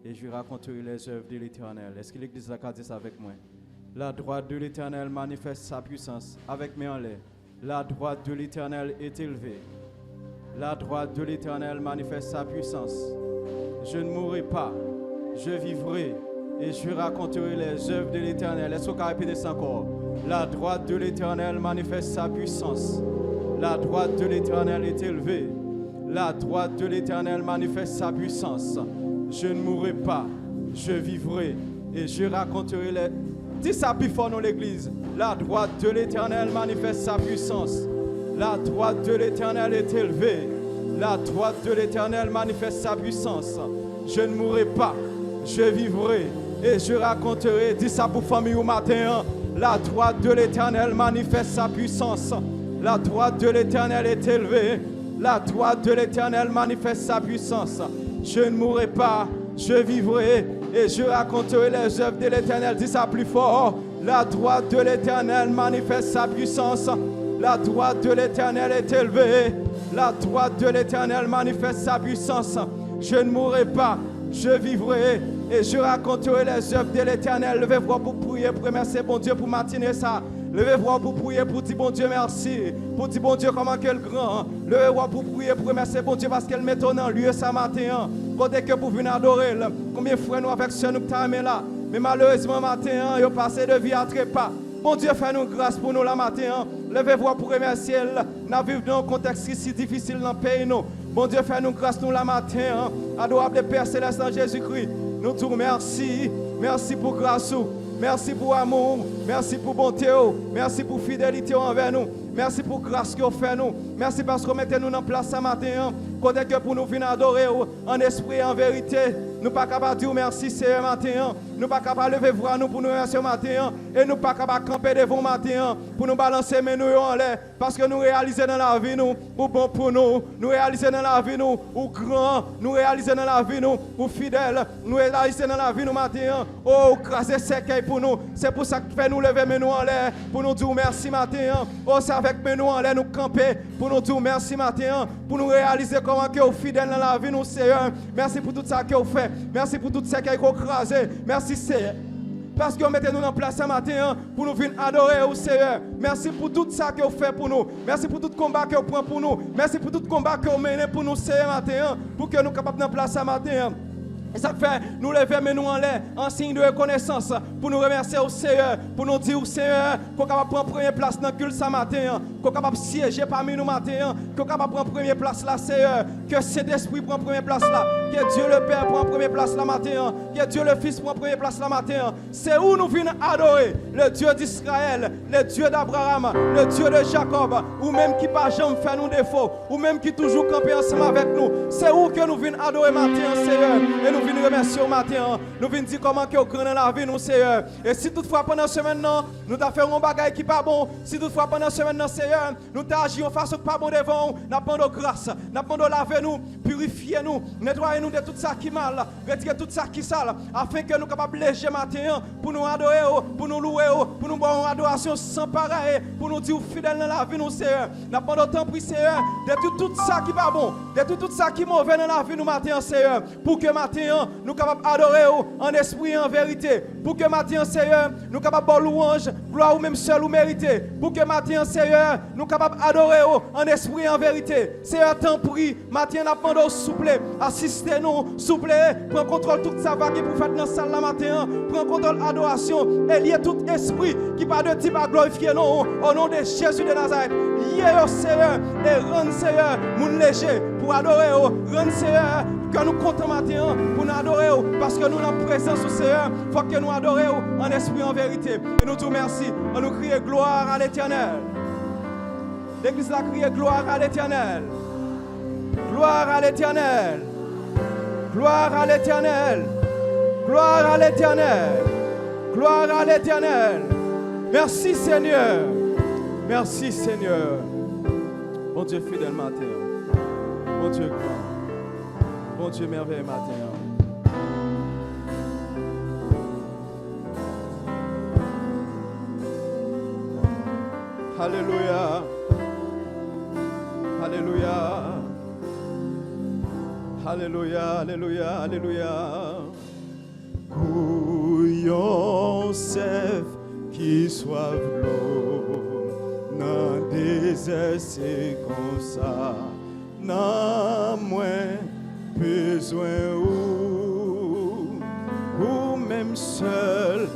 et je raconterai les œuvres de l'Éternel. Est-ce que l'Église a dit ça avec moi? La droite de l'Éternel manifeste sa puissance. Avec mes en l'air. La droite de l'Éternel est élevée. La droite de l'Éternel manifeste sa puissance. Je ne mourrai pas, je vivrai et je raconterai les œuvres de l'Éternel. Est-ce qu'on peut répéter ça encore? La droite de l'Éternel manifeste sa puissance. La droite de l'Éternel est élevée. La droite de l'Éternel manifeste sa puissance. Je ne mourrai pas, je vivrai et je raconterai les... Dis ça plus fort dans l'église. La droite de l'Éternel manifeste sa puissance. La droite de l'Éternel est élevée. La droite de l'Éternel manifeste sa puissance. Je ne mourrai pas, je vivrai et je raconterai. Dis ça pour famille au matin. La droite de l'Éternel manifeste sa puissance. La droite de l'Éternel est élevée. La droite de l'Éternel manifeste sa puissance. Je ne mourrai pas, je vivrai et je raconterai les œuvres de l'Éternel. Dis ça plus fort. La droite de l'Éternel manifeste sa puissance. La droite de l'Éternel est élevée. La droite de l'Éternel manifeste sa puissance. Je ne mourrai pas, je vivrai et je raconterai les œuvres de l'Éternel. Levez-vous pour prier, pour remercier bon Dieu pour matiner ça. Levez-vous pour prier, pour dire bon Dieu merci. Pour dire bon Dieu comment quel grand. Levez-vous pour prier, pour remercier bon Dieu parce qu'elle met ton en lieu ça matin. Côté que pour venir adorer. Combien de frères nous avec ceux nous t'aimons là. Mais malheureusement matin, ils ont passé de vie à trépas. Bon Dieu, fais-nous grâce pour nous la matin. Levez-vous pour remercier. Nous vivons dans un contexte si difficile dans le pays. Bon Dieu, fais-nous grâce nous la matin. Adorable Père Céleste en Jésus-Christ. Nous te remercions. Merci pour grâce. Merci pour amour. Merci pour bonté. Merci pour fidélité envers nous. Merci pour grâce que vous faites nous. Merci parce que vous mettez nous en place ce matin. Côté que pour nous venir adorer en esprit et en vérité. Nous ne sommes pas capables de dire merci ce matin. Nous ne sommes pas capables de lever voir nous pour nous remercier ce matin. Et nous ne sommes pas capables de camper devant matin pour nous balancer mes nous en l'air. Parce que nous réalisons dans la vie nous, ou bon pour nous. Nous réalisons dans la vie nous, ou grand. Nous réalisons dans la vie nous, ou fidèle. Nous réalisons dans la vie nous matin. Oh, craser cercueil pour nous. C'est pour ça que fait nous lever mes nous en l'air. Pour nous dire merci matin. Oh, c'est avec mes nous en l'air nous camper. Pour nous dire merci matin. Pour nous réaliser comment que vous fidèle dans la vie nous, Seigneur. Merci pour tout ça que vous faites. Merci pour tout ce qui est écrasé. Merci Seigneur. Parce que vous mettez nous en place ce matin pour nous venir adorer au Seigneur. Merci pour tout ça que vous faites pour nous. Merci pour tout combat que vous prenez pour nous. Merci pour tout combat que vous menez pour nous Seigneur matin. Pour que nous soyons capables de place ce matin. Et ça fait nous lever mais nous en l'air en signe de reconnaissance pour nous remercier au Seigneur, pour nous dire au Seigneur qu'on est capable de prendre première place dans le culte ce matin, qu'on est capable de siéger parmi nous matin, qu'on est capable de prendre première place là Seigneur, que Saint-Esprit prend première place là, que Dieu le Père prend première place là matin, que Dieu le Fils prend première place là matin. C'est où nous venons adorer le Dieu d'Israël, le Dieu d'Abraham, le Dieu de Jacob, ou même qui pas jamais fait nous défaut, ou même qui toujours campé ensemble avec nous. C'est où que nous venons adorer matin Seigneur. Et nous venons remercier au matin. Nous venons dire comment que vous dans la vie, nous, Seigneur. Et si toutefois pendant ce semaine, nous t'avons fait un bagage qui n'est pas bon. Si toutefois pendant ce semaine, Seigneur, nous t'avons agi en façon pas bon devant. Nous demandons grâce. Nous demandons laver nous, purifier nous, nettoyer nous de tout ça qui est mal, retirer tout ça qui est sale, afin que nous soyons capables de léger matin pour nous adorer, pour nous louer, pour nous boire une adoration sans pareil, pour nous dire fidèles dans la vie, nous, Seigneur. Nous demandons tant pis, Seigneur, de tout ça qui n'est pas bon, de tout ça qui est mauvais dans la vie, nous, matin, Seigneur, pour que matin, nous capables d'adorer en esprit et en vérité. Pour que matin, Seigneur, nous capables de louange, gloire ou même seul ou mérité. Pour que matin, Seigneur, nous capables d'adorer en esprit et en vérité. Seigneur, tant pis, matin, nous demandons souple, assistez-nous, souple, prends contrôle toute sa vague pour faire dans la salle la matin, prends contrôle l'adoration et lier tout esprit qui pas de type à glorifier non, au nom de Jésus de Nazareth. Lier au Seigneur et rendre Seigneur, mon léger pour adorer, rendre Seigneur. Que nous comptons matin pour nous adorer parce que nous sommes en présence au Seigneur. Il faut que nous adorions en esprit et en vérité. Et nous te remercions. On nous crie gloire à l'Éternel. L'Église a crié gloire à l'Éternel. Gloire à l'Éternel. Gloire à l'Éternel. Gloire à l'Éternel. Gloire à l'Éternel. Merci Seigneur. Merci Seigneur. Bon Dieu fidèle matin. Bon Dieu grand. Bon Dieu merveilleux matin. Alléluia. Alléluia. Alléluia, alléluia, alléluia. Couillon sève qui soive l'eau, dans désert c'est comme ça, non moins besoin ou même seul,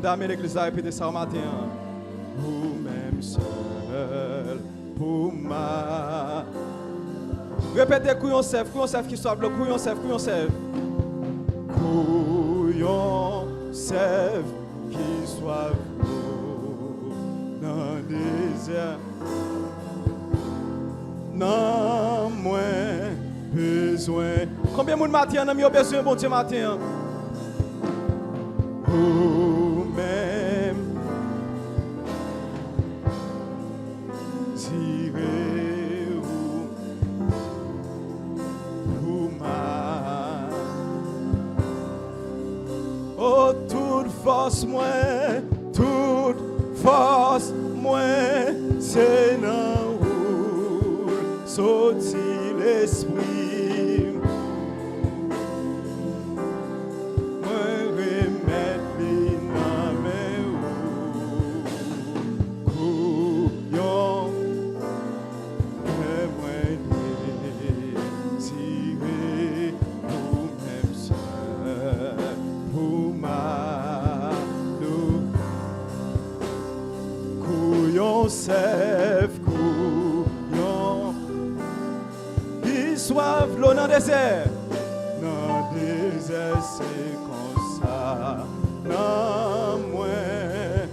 Dame l'église a répété ça au matin. Ou même seul, pour ma. Répétez couillon sève qui soit le couillon sève. Couillon sève qui soit dans le désert. Non, moins besoin. Combien de monde matin n'a mis besoin bon Dieu matin? Ou même tirer ou ma. Oh, toute force moins, c'est dans où sorti l'esprit. Sève couillon qui soive l'eau dans le désert. Dans le désert c'est comme ça. Non moins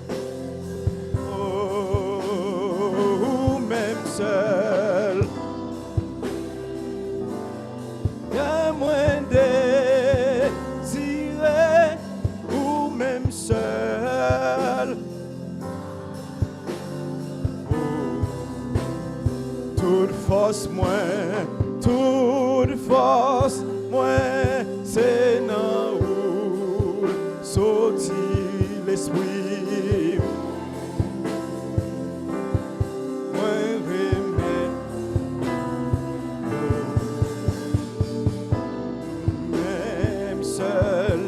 ou même seul. Y'a moins désiré ou même seul. Toute force moins, c'est dans où sorti l'esprit. Moi remède, même seul.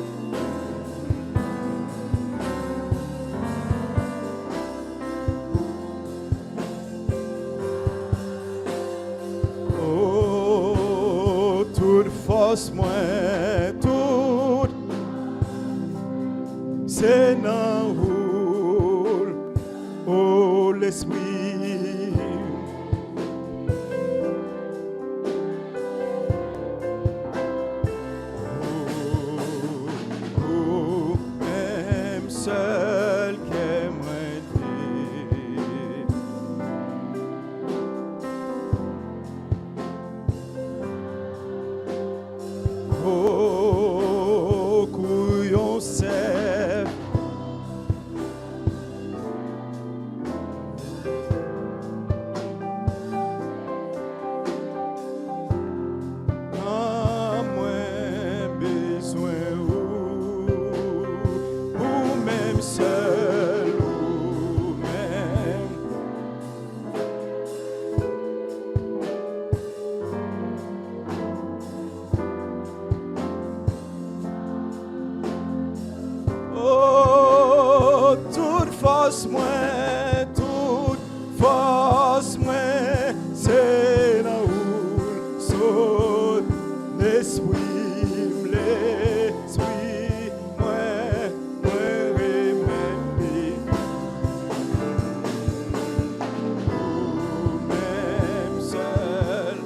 Force moins toute, c'est dans où l'esprit. Même seul qu'est moi. Oh, couillon sève. Ah, moins besoin ou même seul ou même. Oh, toute force moins, c'est là où saute l'esprit, moins remède, ou même seul.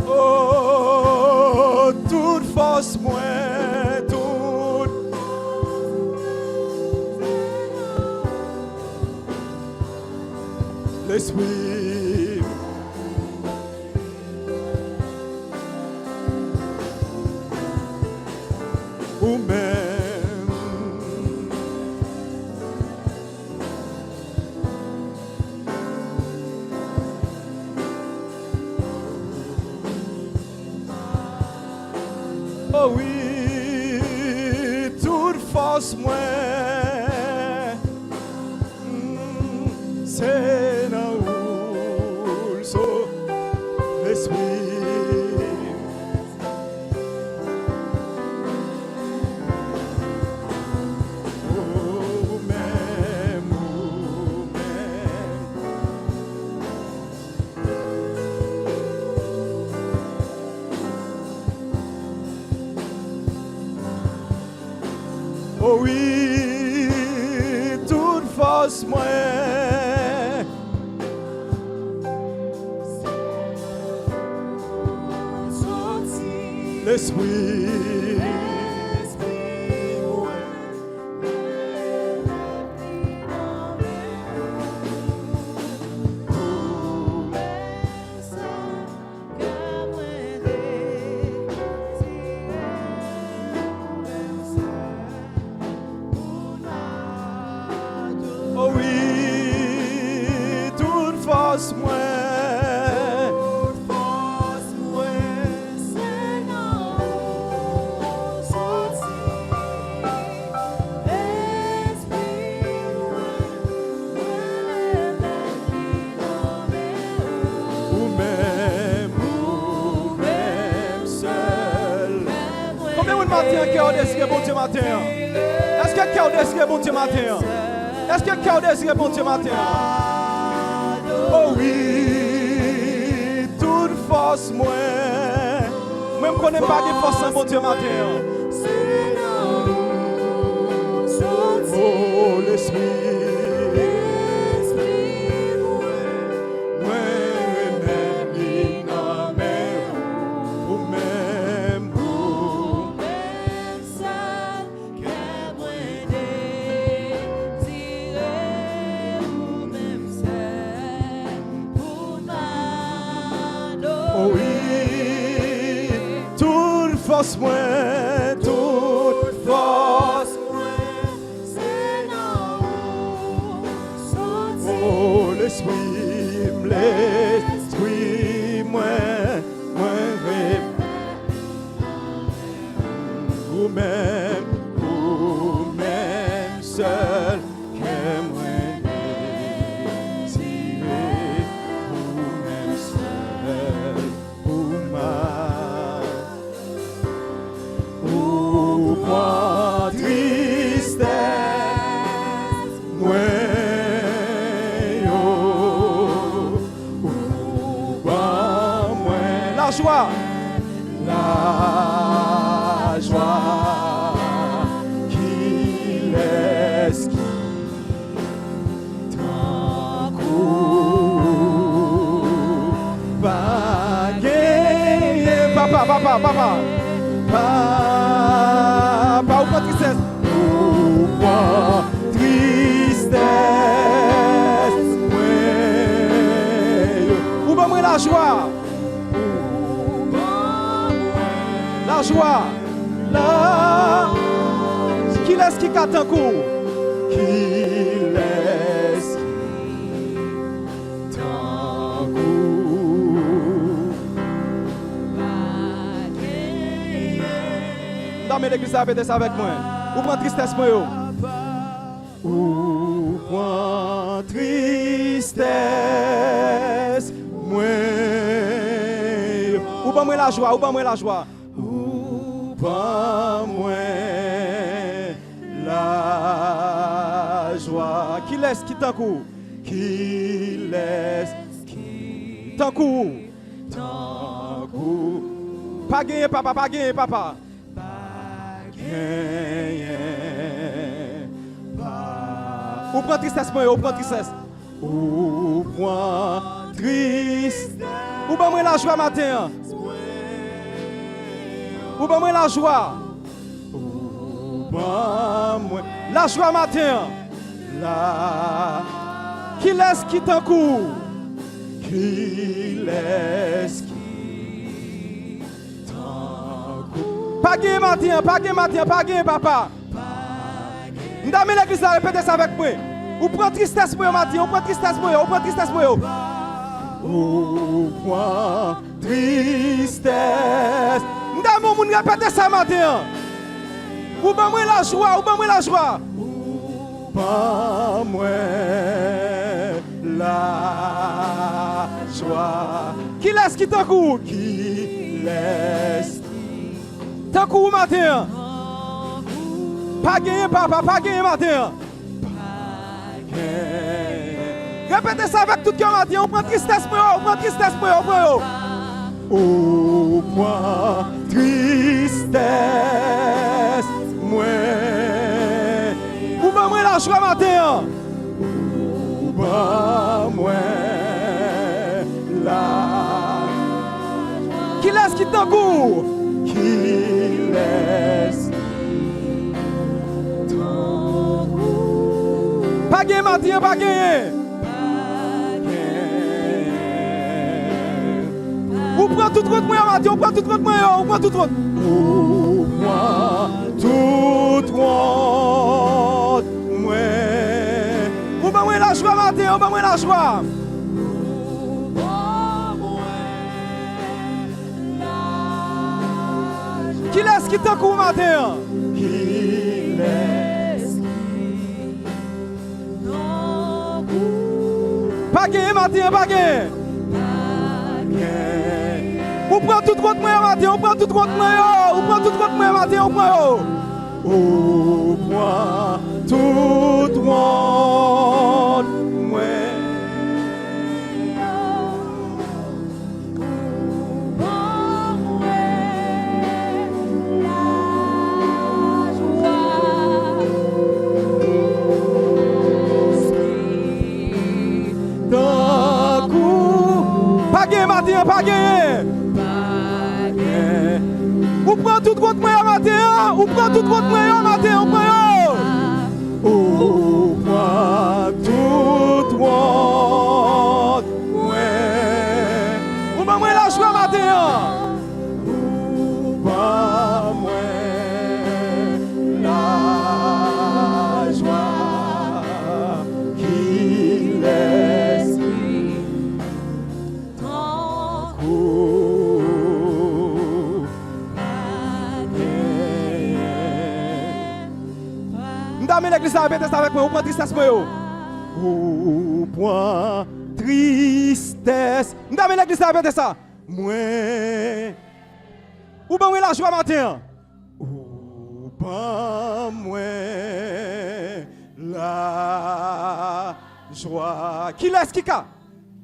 Oh, toute force moins, toute l'esprit. Ou même oh oui. force moi. C'est dans où le saut l'esprit. Oh oui, toute force moi. L'esprit. Oh oui, toute force moi. Cœur désiré bon Dieu matin. Est-ce que cœur désiré bon Dieu matin? Est-ce que cœur désiré bon Dieu matin? Oh oui, toute force moi. Même qu'on n'ait pas de force en bon Dieu matin. Oh l'esprit. Moi, toute force, c'est dans oh, l'esprit, moi, vous-même seul, que moi désirez, vous-même seul, vous moi tristesse, moi la joie, qui laisse qui t'en court, pas gagner, papa. Pas ou pas tristesse. Ou pas tristesse. Ou pas moi la joie. La joie. La. Qui laisse qui cate un coup. Qui laisse qui t'en court. Dans l'église avec ça avec moi. Ou prend tristesse moi yo. Ou prend tristesse moi. Ou pas moi la joie, ou pas moi la joie. Ou pas moi la joie. Qui laisse qui t'en court. Qui laisse qui t'en court. Pas gagner papa, pas gagner papa. Ou prend tristesse moi, ou prend tristesse. Ou prend tristesse. Ou pas moi la joie matin. Ou pas moi la joie. Ou pas moi la joie matin. La qui laisse qui t'en court. Qui laisse qui pas gagner matin, pas gagner papa. M'dame l'église là, répétez ça avec moi. Ou prend tristesse moi matin, ou prend tristesse moi, ou prend tristesse moi. Ou prend tristesse. M'dame moun répétez ça matin. Ou pas moi la joie, ou pas moi la joie. Pas moi la joie. Qui laisse qui t'en court? Qui laisse T'en court matin. Pas gagné papa, pas gagné matin. Répétez ça avec tout cœur matin. On prend tristesse pour on prend tristesse pour on. au point tristesse moi. Ou pas moi la joie matin. Ou pas moi la Qui laisse qui t'en court? qui laisse Pas gagné matin, pas gagné. Ou prend tout contre moi matin, on prend tout contre moi, on prend tout contre. Ou moi tout monde moi. Ou pas moi la joie matin, ou pas moi la joie. Qui laisse qui t'en court matin? Qui laisse Pas gagné matin, pas gagné. On prend tout contre moi matin, on prend tout contre moi, on prend tout contre moi matin, on prend. au point tout monde moi. Pas gagné matin, pas gagné. Ou prend tout contre moi matin, ou prend tout contre moi matin, on prend. Au point tout monde moi. Ou pas moi la joie matin. Ou pas moi la joie qui laisse M'dame l'église avec moi, ou prend tristesse moi yo. au point tristesse M'dame l'église avec ça. moi. Ou pas moi la joie matin. Ou pas moi la joie Qui laisse qui ka?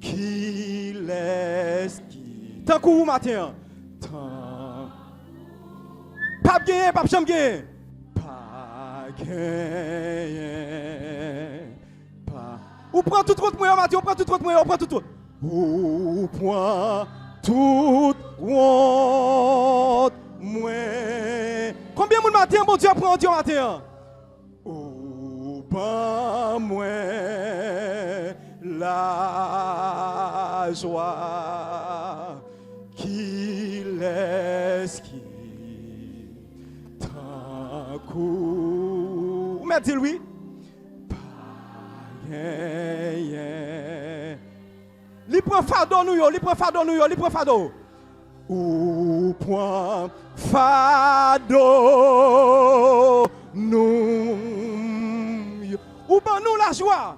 qui laisse qui Tant court matin. tant Pas gagné, pas jamais gagné. pas gagné pas Ou prend tout contre moi matin, on prend tout contre moi, on prend tout contre. au point tout honte moi. Combien de matin bon Dieu prend Dieu matin? Ou pas moi la joie qui laisse qui tant coup Ou m'a dit oui. gagné. Li prend fardeau nous yo, li prend fardeau nous yo, li prend fardeau. Ou point fado nous Ou ban nous la joie.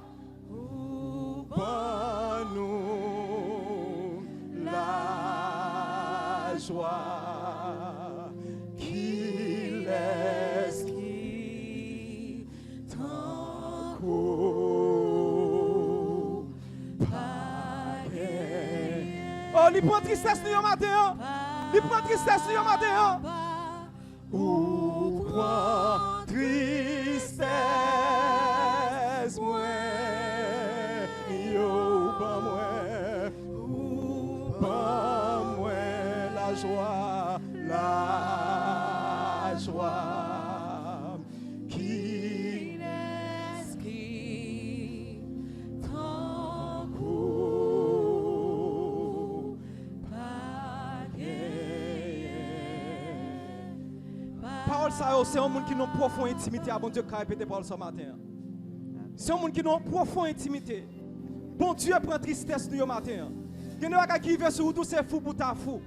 pas nous la joie qui laisse qui tant coup pas gagné. Oh, li prend tristesse nous yo matin. Li prend tristesse nous yo matin. Ou point tristesse moi yo pas moi ou pas moi la joie qui laisse qui tant coup pas gagné. Parole ça c'est un monde qui n'a profond intimité à bon Dieu qui a répété parole ce matin. C'est un monde qui n'a profond intimité. Bon Dieu prend tristesse nous matin. Il y a des gens qui vivent sur tout c'est fou pour ta fou.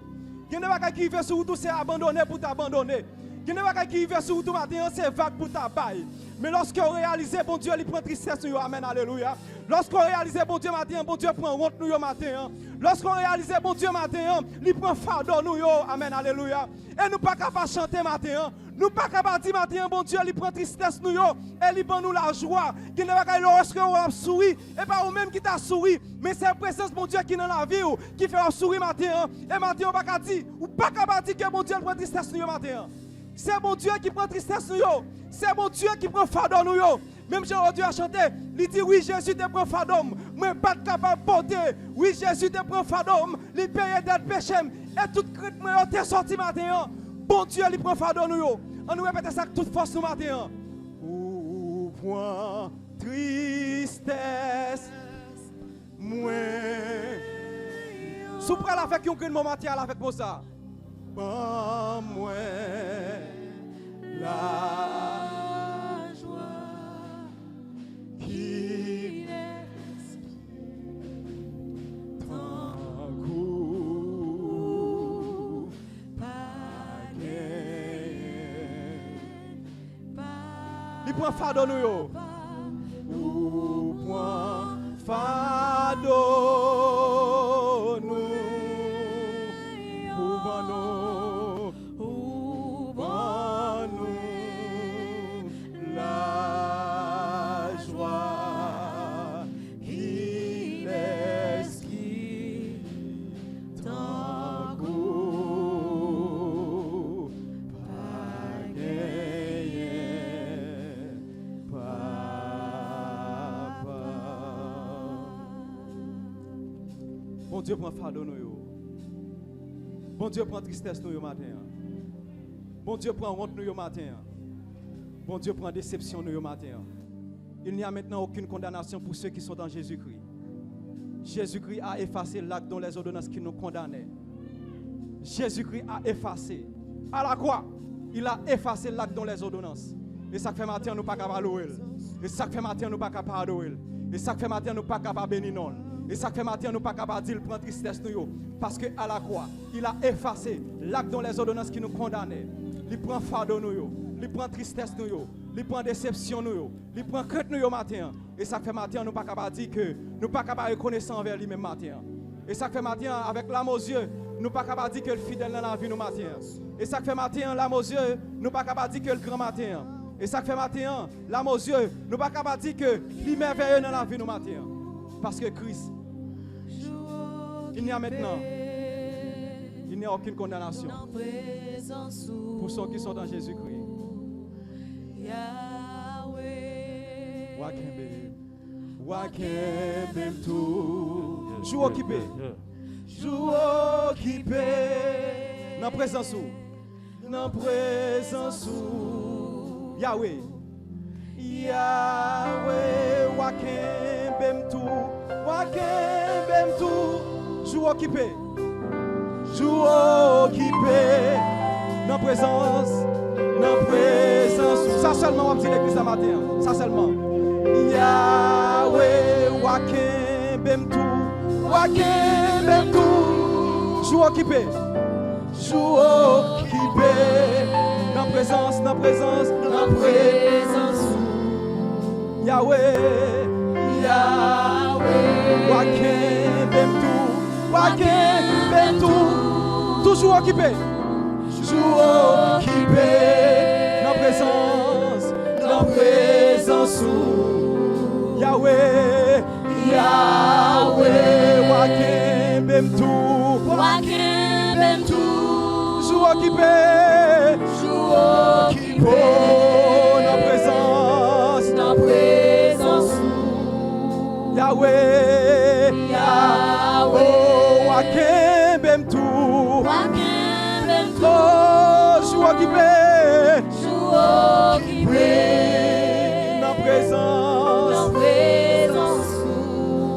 Il y a des gens qui vivent sur tout c'est abandonné pour t'abandonner. Il y a des bagages qui vivent sur tout matin, c'est vague pour ta baille. Mais lorsqu'on réalise, bon Dieu, il prend tristesse, nous, amen, alléluia. Lorsqu'on réalise, bon Dieu, matin, bon Dieu prend honte, nous, matin. Lorsqu'on réalise, bon Dieu, matin, il prend fardeau, nous, amen, alléluia. Et nous pas capables de chanter matin. Nous pas capables de dire matin, bon Dieu, il prend tristesse, nous, et il prend nous la joie. Il y a des bagages, lorsqu'on a souri, et pas vous-même qui t'a souri, mais c'est la présence, bon Dieu, qui est dans la vie, qui fait sourire matin. Et matin, on pas capable de dire, ou pas capable de dire que bon Dieu prend tristesse, nous, matin. C'est bon Dieu qui prend tristesse nous. C'est bon Dieu qui prend fardeau nous. Même Jean Dieu a chanté, il dit oui Jésus te prend fardeau. Moi pas capable de porter. Oui Jésus te prend fardeau. Il paye des péchés et toute crainte moi t'es sorti matin. Bon Dieu il prend fardeau nous. On nous répète ça avec toute force nous matin. Ou point tristesse moi. Sous près la fait qu'on matin avec moi ça. Pas moi la joie qui laisse tant coup pas il prend fardeau nous yo ou prend fardeau nous ou nous Bon Dieu prend fardeau nous. Bon Dieu prend tristesse nous matin. Bon Dieu prend honte nous matin. Bon Dieu prend déception nous matin. Il n'y a maintenant aucune condamnation pour ceux qui sont dans Jésus-Christ. Jésus-Christ a effacé l'acte dont les ordonnances qui nous condamnaient. Jésus-Christ a effacé. À la croix, il a effacé l'acte dont les ordonnances. Et ça fait matin nous pas capable louer. Et ça fait matin nous pas capable adorer. Et ça fait matin nous pas capable bénir. Et ça fait matin nous pas capable de dire prendre tristesse nous parce que à la croix, il a effacé l'acte dont les ordonnances qui nous condamnaient. Il prend fardeau nous, il prend tristesse nous, il prend déception nous, il prend crainte nous matin. Et ça fait matin nous pas capable de dire que nous pas capable de reconnaître envers lui même matin. Et ça fait matin avec l'âme aux yeux, nous pas capable de dire que le fidèle dans la vie nous matin. Et ça fait matin l'âme aux yeux, nous pas capable de dire que le grand matin. Et ça fait matin l'âme aux yeux, nous pas capable de dire que l'immerveilleux dans la vie nous matin. Parce que Christ, il n'y a maintenant, il n'y a aucune condamnation pour ceux qui sont dans Jésus-Christ. Wakembe tout, joue occupé, dans présence où, Yahweh, wakembe tout. Joue occupé, dans présence, ça seulement on va dire l'église ce matin, ça seulement. Yahweh, wakembem tout, joue occupé, dans présence, Yahweh, wakembem tout, toujours occupé, dans présence, Yahweh, wakembem tout, toujours occupé, dans présence, Yahweh, wakembem tout, joue occupé, dans présence,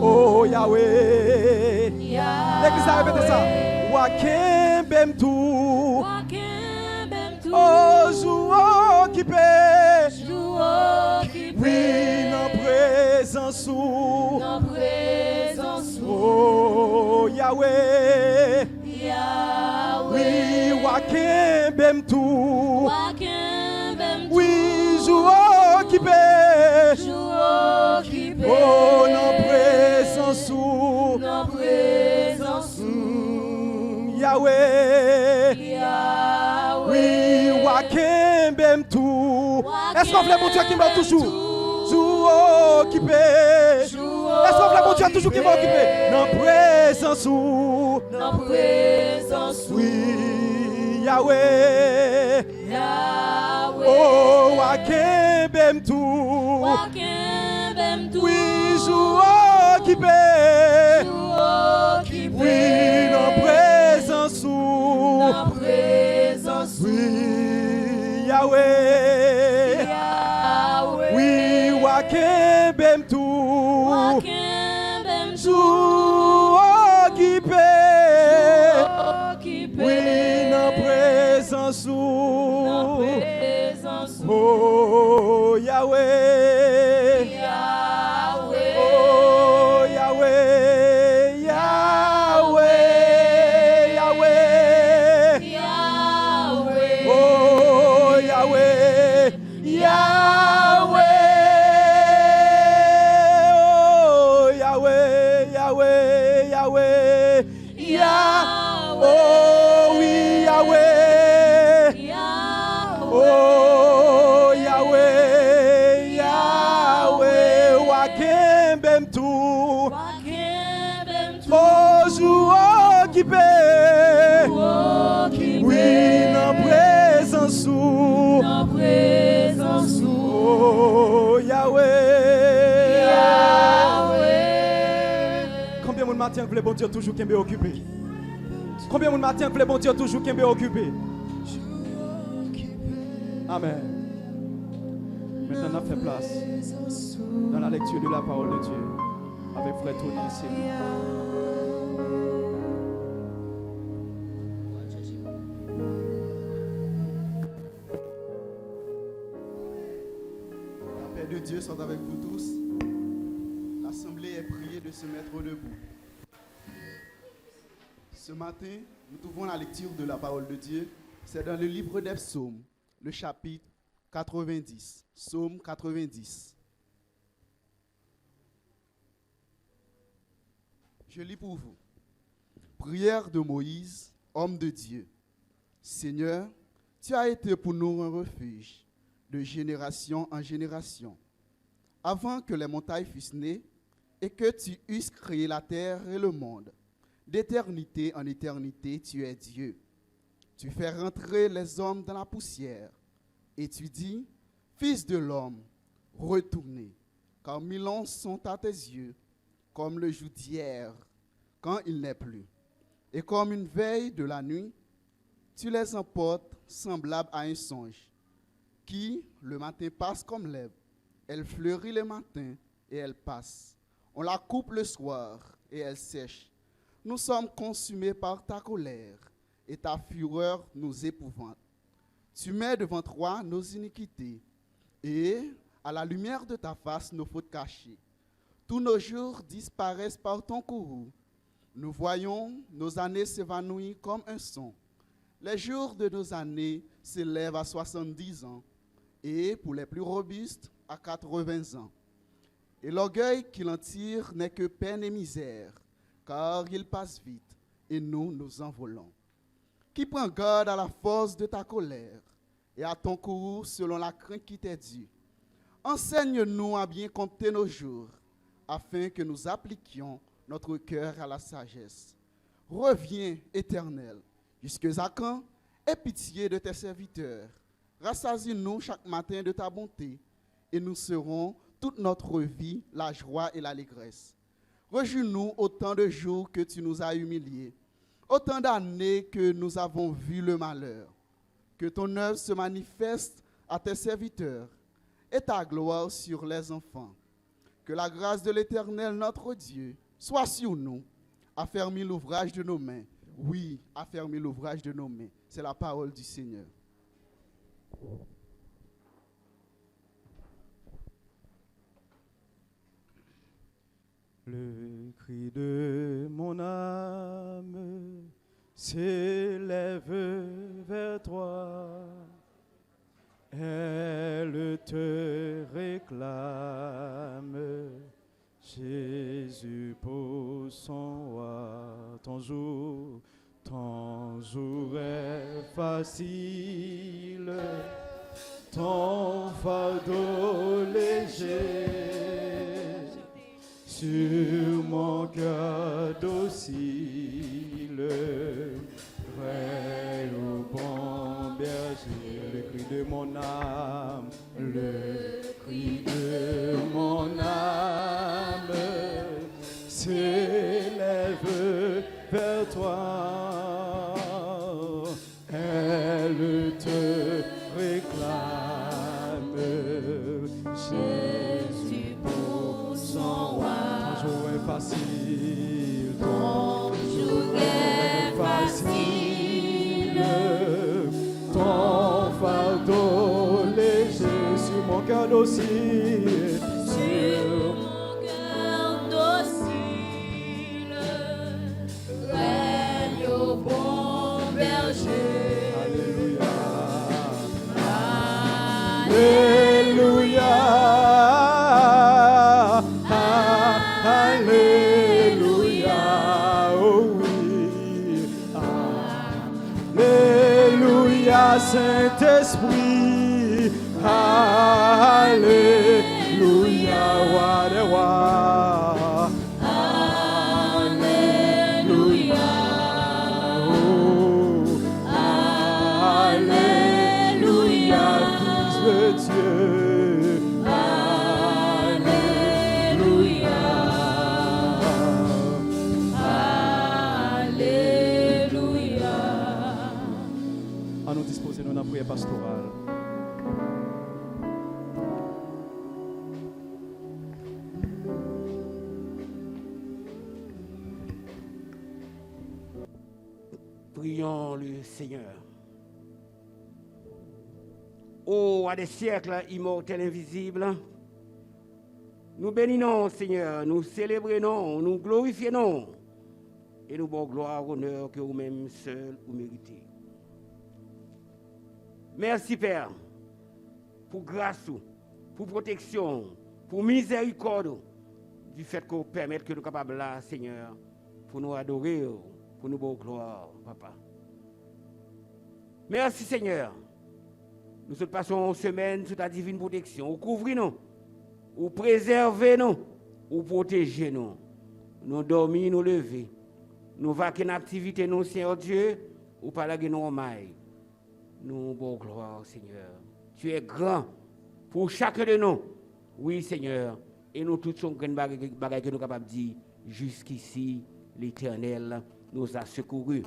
oh Yahweh, l'église a répété ça, wakembem tout, oh joue occupé, oui, dans présence, oh Yahweh, oui, wakembem tout, Yahweh. Yahweh. Oui, Wakembem tout. Est-ce qu'on voulait mon Dieu qui m'a toujours? Jou occupé. Est-ce qu'on voulait mon Dieu toujours qui m'a occupé? Dans présence ou. Dans présence. Oui, Yahweh. Yahweh. Oh, Wakembem tout. Wakembem tout. Oui, jou occupé. Occupé. Oui, dans présence ou. Dans présence. Oui, Yahweh. Yahweh. Oui, Wakembem tout. Wakembem tout. Jou occupé. Occupé. Oui, dans présence ou. Dans présence. Oh, Yahweh. Yahweh. Oh, Yahweh. Yahweh. Yahweh. Yahweh. Oh, Yahweh. Yahweh. Oh, Yahweh. Yahweh. Yahweh. Yahweh. Oh, oui, Yahweh. Yahweh. Oh, Yahweh. Yahweh. Wakembem tout. Wakembem tout. Oh, jou occupé. Occupé. Oui, dans présence ou. Dans présence. Oh, Yahweh. Yahweh. Combien de matin voulait bon Dieu toujours qu'il est occupé? Combien de matin voulait bon Dieu toujours qu'il est occupé? Amen. Maintenant, on fait place dans la lecture de la parole de Dieu avec frère Tony ici. La paix de Dieu soit avec vous tous. L'assemblée est priée de se mettre debout. Ce matin, nous trouvons la lecture de la parole de Dieu. C'est dans le livre des psaumes, le chapitre 90. Psaume 90. Je lis pour vous. Prière de Moïse, homme de Dieu. Seigneur, tu as été pour nous un refuge de génération en génération. Avant que les montagnes fussent nées et que tu eusses créé la terre et le monde, d'éternité en éternité, tu es Dieu. Tu fais rentrer les hommes dans la poussière et tu dis, Fils de l'homme, retournez, car 1000 ans sont à tes yeux, comme le jour d'hier, quand il n'est plus. Et comme une veille de la nuit, tu les emportes semblables à un songe, qui, le matin, passe comme l'herbe. Elle fleurit le matin et elle passe. On la coupe le soir et elle sèche. Nous sommes consumés par ta colère et ta fureur nous épouvante. Tu mets devant toi nos iniquités et, à la lumière de ta face, nos fautes cachées. Tous nos jours disparaissent par ton courroux. Nous voyons nos années s'évanouir comme un son. Les jours de nos années s'élèvent à 70 ans et, pour les plus robustes, à 80 ans. Et l'orgueil qu'il en tire n'est que peine et misère, car il passe vite et nous nous envolons. Qui prend garde à la force de ta colère et à ton courroux selon la crainte qui t'est due. Enseigne-nous à bien compter nos jours, afin que nous appliquions notre cœur à la sagesse. Reviens, Éternel, jusque à quand? Aie pitié de tes serviteurs. Rassasie-nous chaque matin de ta bonté, et nous serons toute notre vie la joie et l'allégresse. Rejouis-nous autant de jours que tu nous as humiliés, autant d'années que nous avons vu le malheur. Que ton œuvre se manifeste à tes serviteurs et ta gloire sur les enfants. Que la grâce de l'Éternel, notre Dieu, soit sur nous. Affermis l'ouvrage de nos mains. Oui, affermis l'ouvrage de nos mains. C'est la parole du Seigneur. Le cri de mon âme s'élève vers toi. Elle te réclame. Jésus, pour son roi, Ton jour est facile, ton fardeau léger, sur mon cœur docile, vrai au bon berger, le cri de mon âme, le cri de mon âme s'élève vers toi, elle te réclame, Jésus pour son roi. ton jour est facile, Ton jour est facile, ton fardeau léger sur mon cœur docile, sur mon cœur docile, règne au bon berger. Alléluia. Alléluia. Alléluia, oh oui. Alléluia, Saint-Esprit. Alléluia, roi des rois. Alléluia. Oh, Alléluia, Fils de Dieu. À nous disposer dans la prière pastorale. Prions le Seigneur. Ô roi des siècles, immortel, invisible, nous bénissons, Seigneur, nous célébrons, nous glorifions et nous bon gloire, honneur que vous-même seul vous méritez. Merci, Père, pour grâce, pour protection, pour miséricorde, du fait que vous permettez que nous soyons capables là, Seigneur, pour nous adorer, pour nous bon gloire, Papa. Merci, Seigneur. Nous passons une semaine sous ta divine protection. Vous couvrez-nous, vous préservez-nous, vous protégez-nous. Nous dormons, nous levons. Nous vaquons en activité, nous, Seigneur Dieu, ou pas la nous en maille. Nous, bon gloire, Seigneur. Tu es grand pour chacun de nous. Oui, Seigneur. Et nous tous sommes grands bagages que nous sommes capables de dire, jusqu'ici, l'Éternel nous a secourus.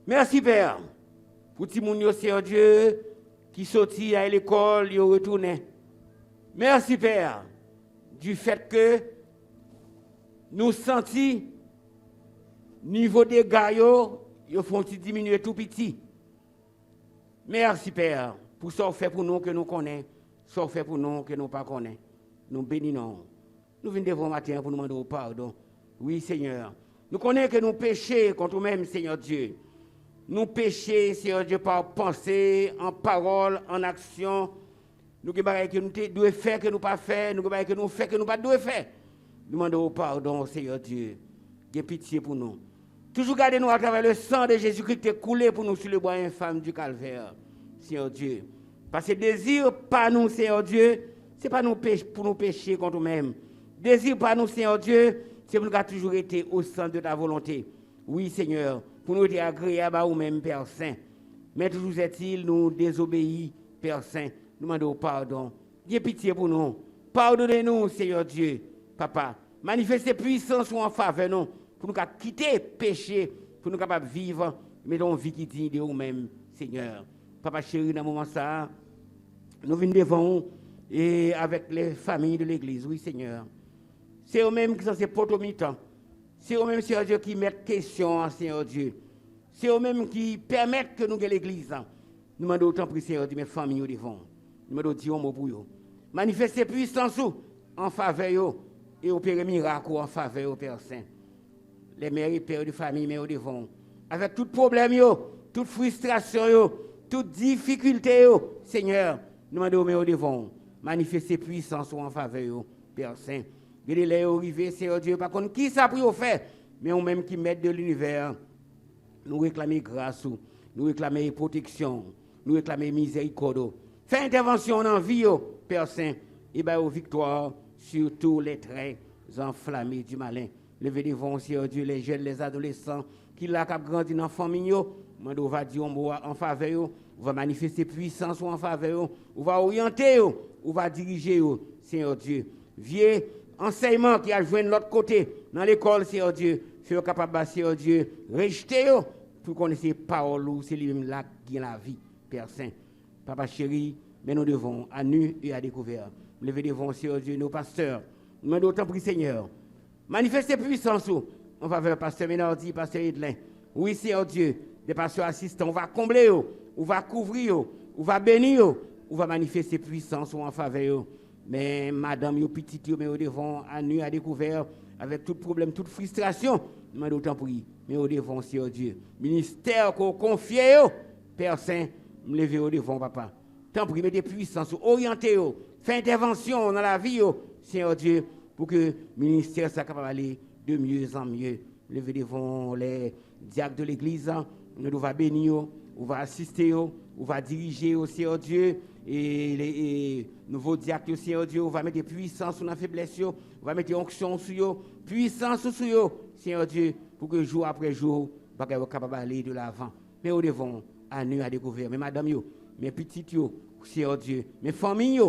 Merci, Père, pour tout le monde, Seigneur Dieu, qui sortit à l'école, qui retourné. Merci, Père, du fait que nous sentons niveau des gaillots, ils font diminuer tout petit. Merci, Père, pour ce que fait pour nous que nous connaissons, ce que fait pour nous que nous ne connaissons pas. Nous bénissons. Nous venons devant matin pour nous demander pardon. Oui, Seigneur. Nous connaissons que nous péchons contre nous-mêmes, Seigneur Dieu. Nous péchons, Seigneur Dieu, par pensée, en parole, en action. Nous avons des choses que nous devons faire, que nous ne pas faire. Nous avons des choses que nous faisons, que nous ne devons pas faire. Nous demandons pardon, Seigneur Dieu. Aie pitié pour nous. Toujours gardez-nous à travers le sang de Jésus-Christ qui est coulé pour nous sur le bois infâme du calvaire, Seigneur Dieu. Parce que désir pas nous, Seigneur Dieu, ce n'est pas pour nous pécher contre nous-mêmes. Désir pas nous, Seigneur Dieu, c'est pour nous avoir toujours été au centre de ta volonté. Oui, Seigneur, pour nous être agréables à nous-mêmes, Père Saint. Mais toujours est-il, nous désobéis, Père Saint. Nous demandons pardon. Aie pitié pour nous. Pardonnez-nous, Seigneur Dieu, Papa. Manifestez puissance en faveur nous, pour nous quitter le péché, pour nous capables de vivre, mais dans une vie qui digne de nous-mêmes, Seigneur. Papa chéri, dans ce moment ça, nous venons devant vous et avec les familles de l'Église, oui, Seigneur. C'est eux-mêmes qui sont ces potes au mi-temps. C'est eux-mêmes, Seigneur Dieu, qui mettent question, Seigneur Dieu. C'est eux-mêmes qui permettent que nous ayons l'Église. Nous demandons autant pour Seigneur Dieu, mes familles au devant. Nous demandons Dieu un mot pour eux. Manifestez puissance en faveur et opérer miracle en faveur au Père Saint. Les mères et pères de famille, mais au devant. Avec tout problème, toute frustration, toute difficulté, Seigneur, nous demandons au devant. Manifestez puissance en faveur, Père Saint. Regardez-les arriver, Seigneur Dieu, par contre, qui ça pour faire, mais on même qui met de l'univers, nous réclamer grâce, nous réclamer protection, nous réclamer miséricorde. Fais intervention dans la vie, Père Saint, et bien aux victoires sur tous les traits enflammés du malin. Levez devant, Seigneur Dieu, les jeunes, les adolescents, qui là, qui grandi dans la famille, on va dire en faveur, on va manifester puissance en faveur, on va orienter, on va diriger, Seigneur Dieu. Vieux enseignement qui a joué de l'autre côté, dans l'école, Seigneur Dieu, faire capable, Seigneur Dieu, rejeter, pour connaître ces paroles, c'est lui-même là qui a la vie, Père Saint. Papa chéri, mais nous devons, à nu et à découvert, lever devant, Seigneur Dieu, nos pasteurs, nous d'autant pris, Seigneur, manifester puissance en faveur pasteur Ménardi, pasteur Edlin. Oui, Seigneur Dieu, des pasteurs assistants, on va combler, on va couvrir, on va bénir, on va manifester puissance en faveur. Mais madame, yo petite, mais au devant, à nu, à découvert, avec tout problème, toute frustration, nous d'autant pris, mais au devant, Seigneur Dieu. Ministère qu'on confie, Père Saint, me lever au devant, papa. Tant pis, mettez puissance, orientez, faites intervention dans la vie, Seigneur Dieu, pour que le ministère soit capable d'aller de mieux en mieux. Lever devant les diacres de l'église, nous devons bénir, on va assister, on va diriger au Seigneur Dieu, et les nouveaux diacres au Seigneur Dieu, on va mettre puissance sur la faiblesse, on va mettre onction sur eux, puissance sur eux, Seigneur Dieu, pour que jour après jour, on soit capable d'aller de l'avant. Mais nous devons à nous à découvrir, mais madame, mes petites, Seigneur Dieu, mes familles,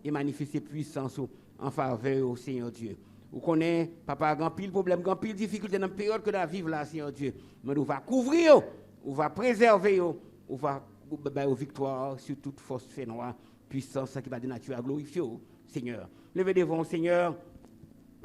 et manifester puissance en faveur au Seigneur Dieu. Vous connaissez, papa, grand pile problème, grand pile difficulté dans la période que nous vivons là, Seigneur Dieu. Mais nous va couvrir, on va préserver, on va aux victoires sur toute force fait noire, puissance qui va de nature à glorifier, Seigneur. Levez devant, Seigneur,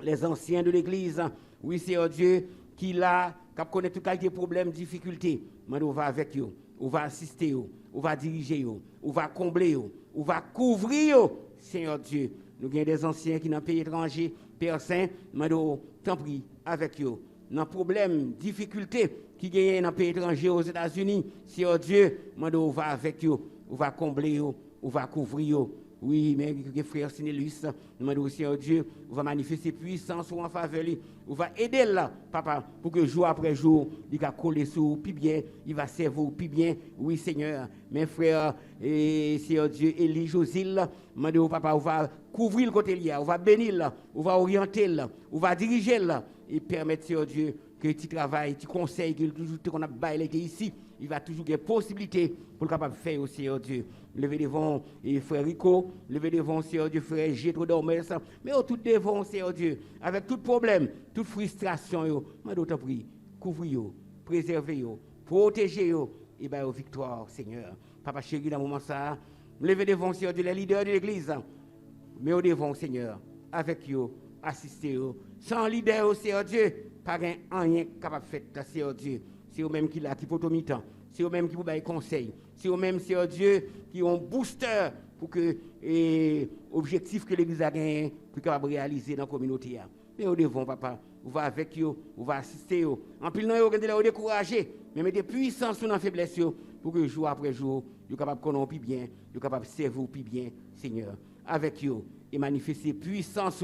les anciens de l'Église, oui, Seigneur Dieu, qui là, qui connaît toutes les problèmes, difficultés. Mais nous va avec eux, on va assister, on va diriger, on va combler, on va couvrir, Seigneur Dieu. Nous avons des anciens qui sont dans le pays étranger, Père Saint, mais nous t'en prie avec eux. Dans problème, difficulté qui gagnent dans le pays étranger aux États-Unis, Seigneur Dieu, on va avec eux, on va combler, on va couvrir. Oui, mais frère Sinélus, nous Seigneur Dieu, on va manifester puissance en faveur, on va aider là, papa, pour que jour après jour, il va coller sur plus bien, il va servir plus bien. Oui, Seigneur, mes frères, et Seigneur Dieu, Élie, Josil, papa, on va couvrir le côté là, on va bénir là, on va orienter là, on va diriger là, et permettre, Seigneur Dieu, que tu travailles, tu conseilles, que tout qu'on a baillé ici, il va toujours avoir possibilité pour le capable de faire au Seigneur Dieu. Lever devant frère Rico, lever devant Seigneur Dieu, frère Gétro Dormel, mais tout devant Seigneur Dieu, avec tout problème, toute frustration, moi d'autant prie, couvrir, préserver, protéger, et bien aux victoires, Seigneur. Papa chéri, dans ce moment ça, lever devant Seigneur Dieu, les leaders de l'église, mais au devant Seigneur, avec eux, assister, sans leader, Seigneur Dieu, pas rien capable de faire, Seigneur Dieu. C'est eux-mêmes qui là, qui pour tout mi-temps. C'est eux-mêmes qui vous donnent conseil. C'est eux-mêmes, Seigneur Dieu, qui ont un booster pour que l'objectif que l'Église a gagné, pour capable réaliser dans la communauté. Mais nous devons, papa, on va avec eux, on va assister eux. En plus, nous devons décourager, mais mettez puissance sur la faiblesse pour que jour après jour, nous capable de connaître plus bien, nous capable de servir plus bien, Seigneur. Avec eux, et manifester puissance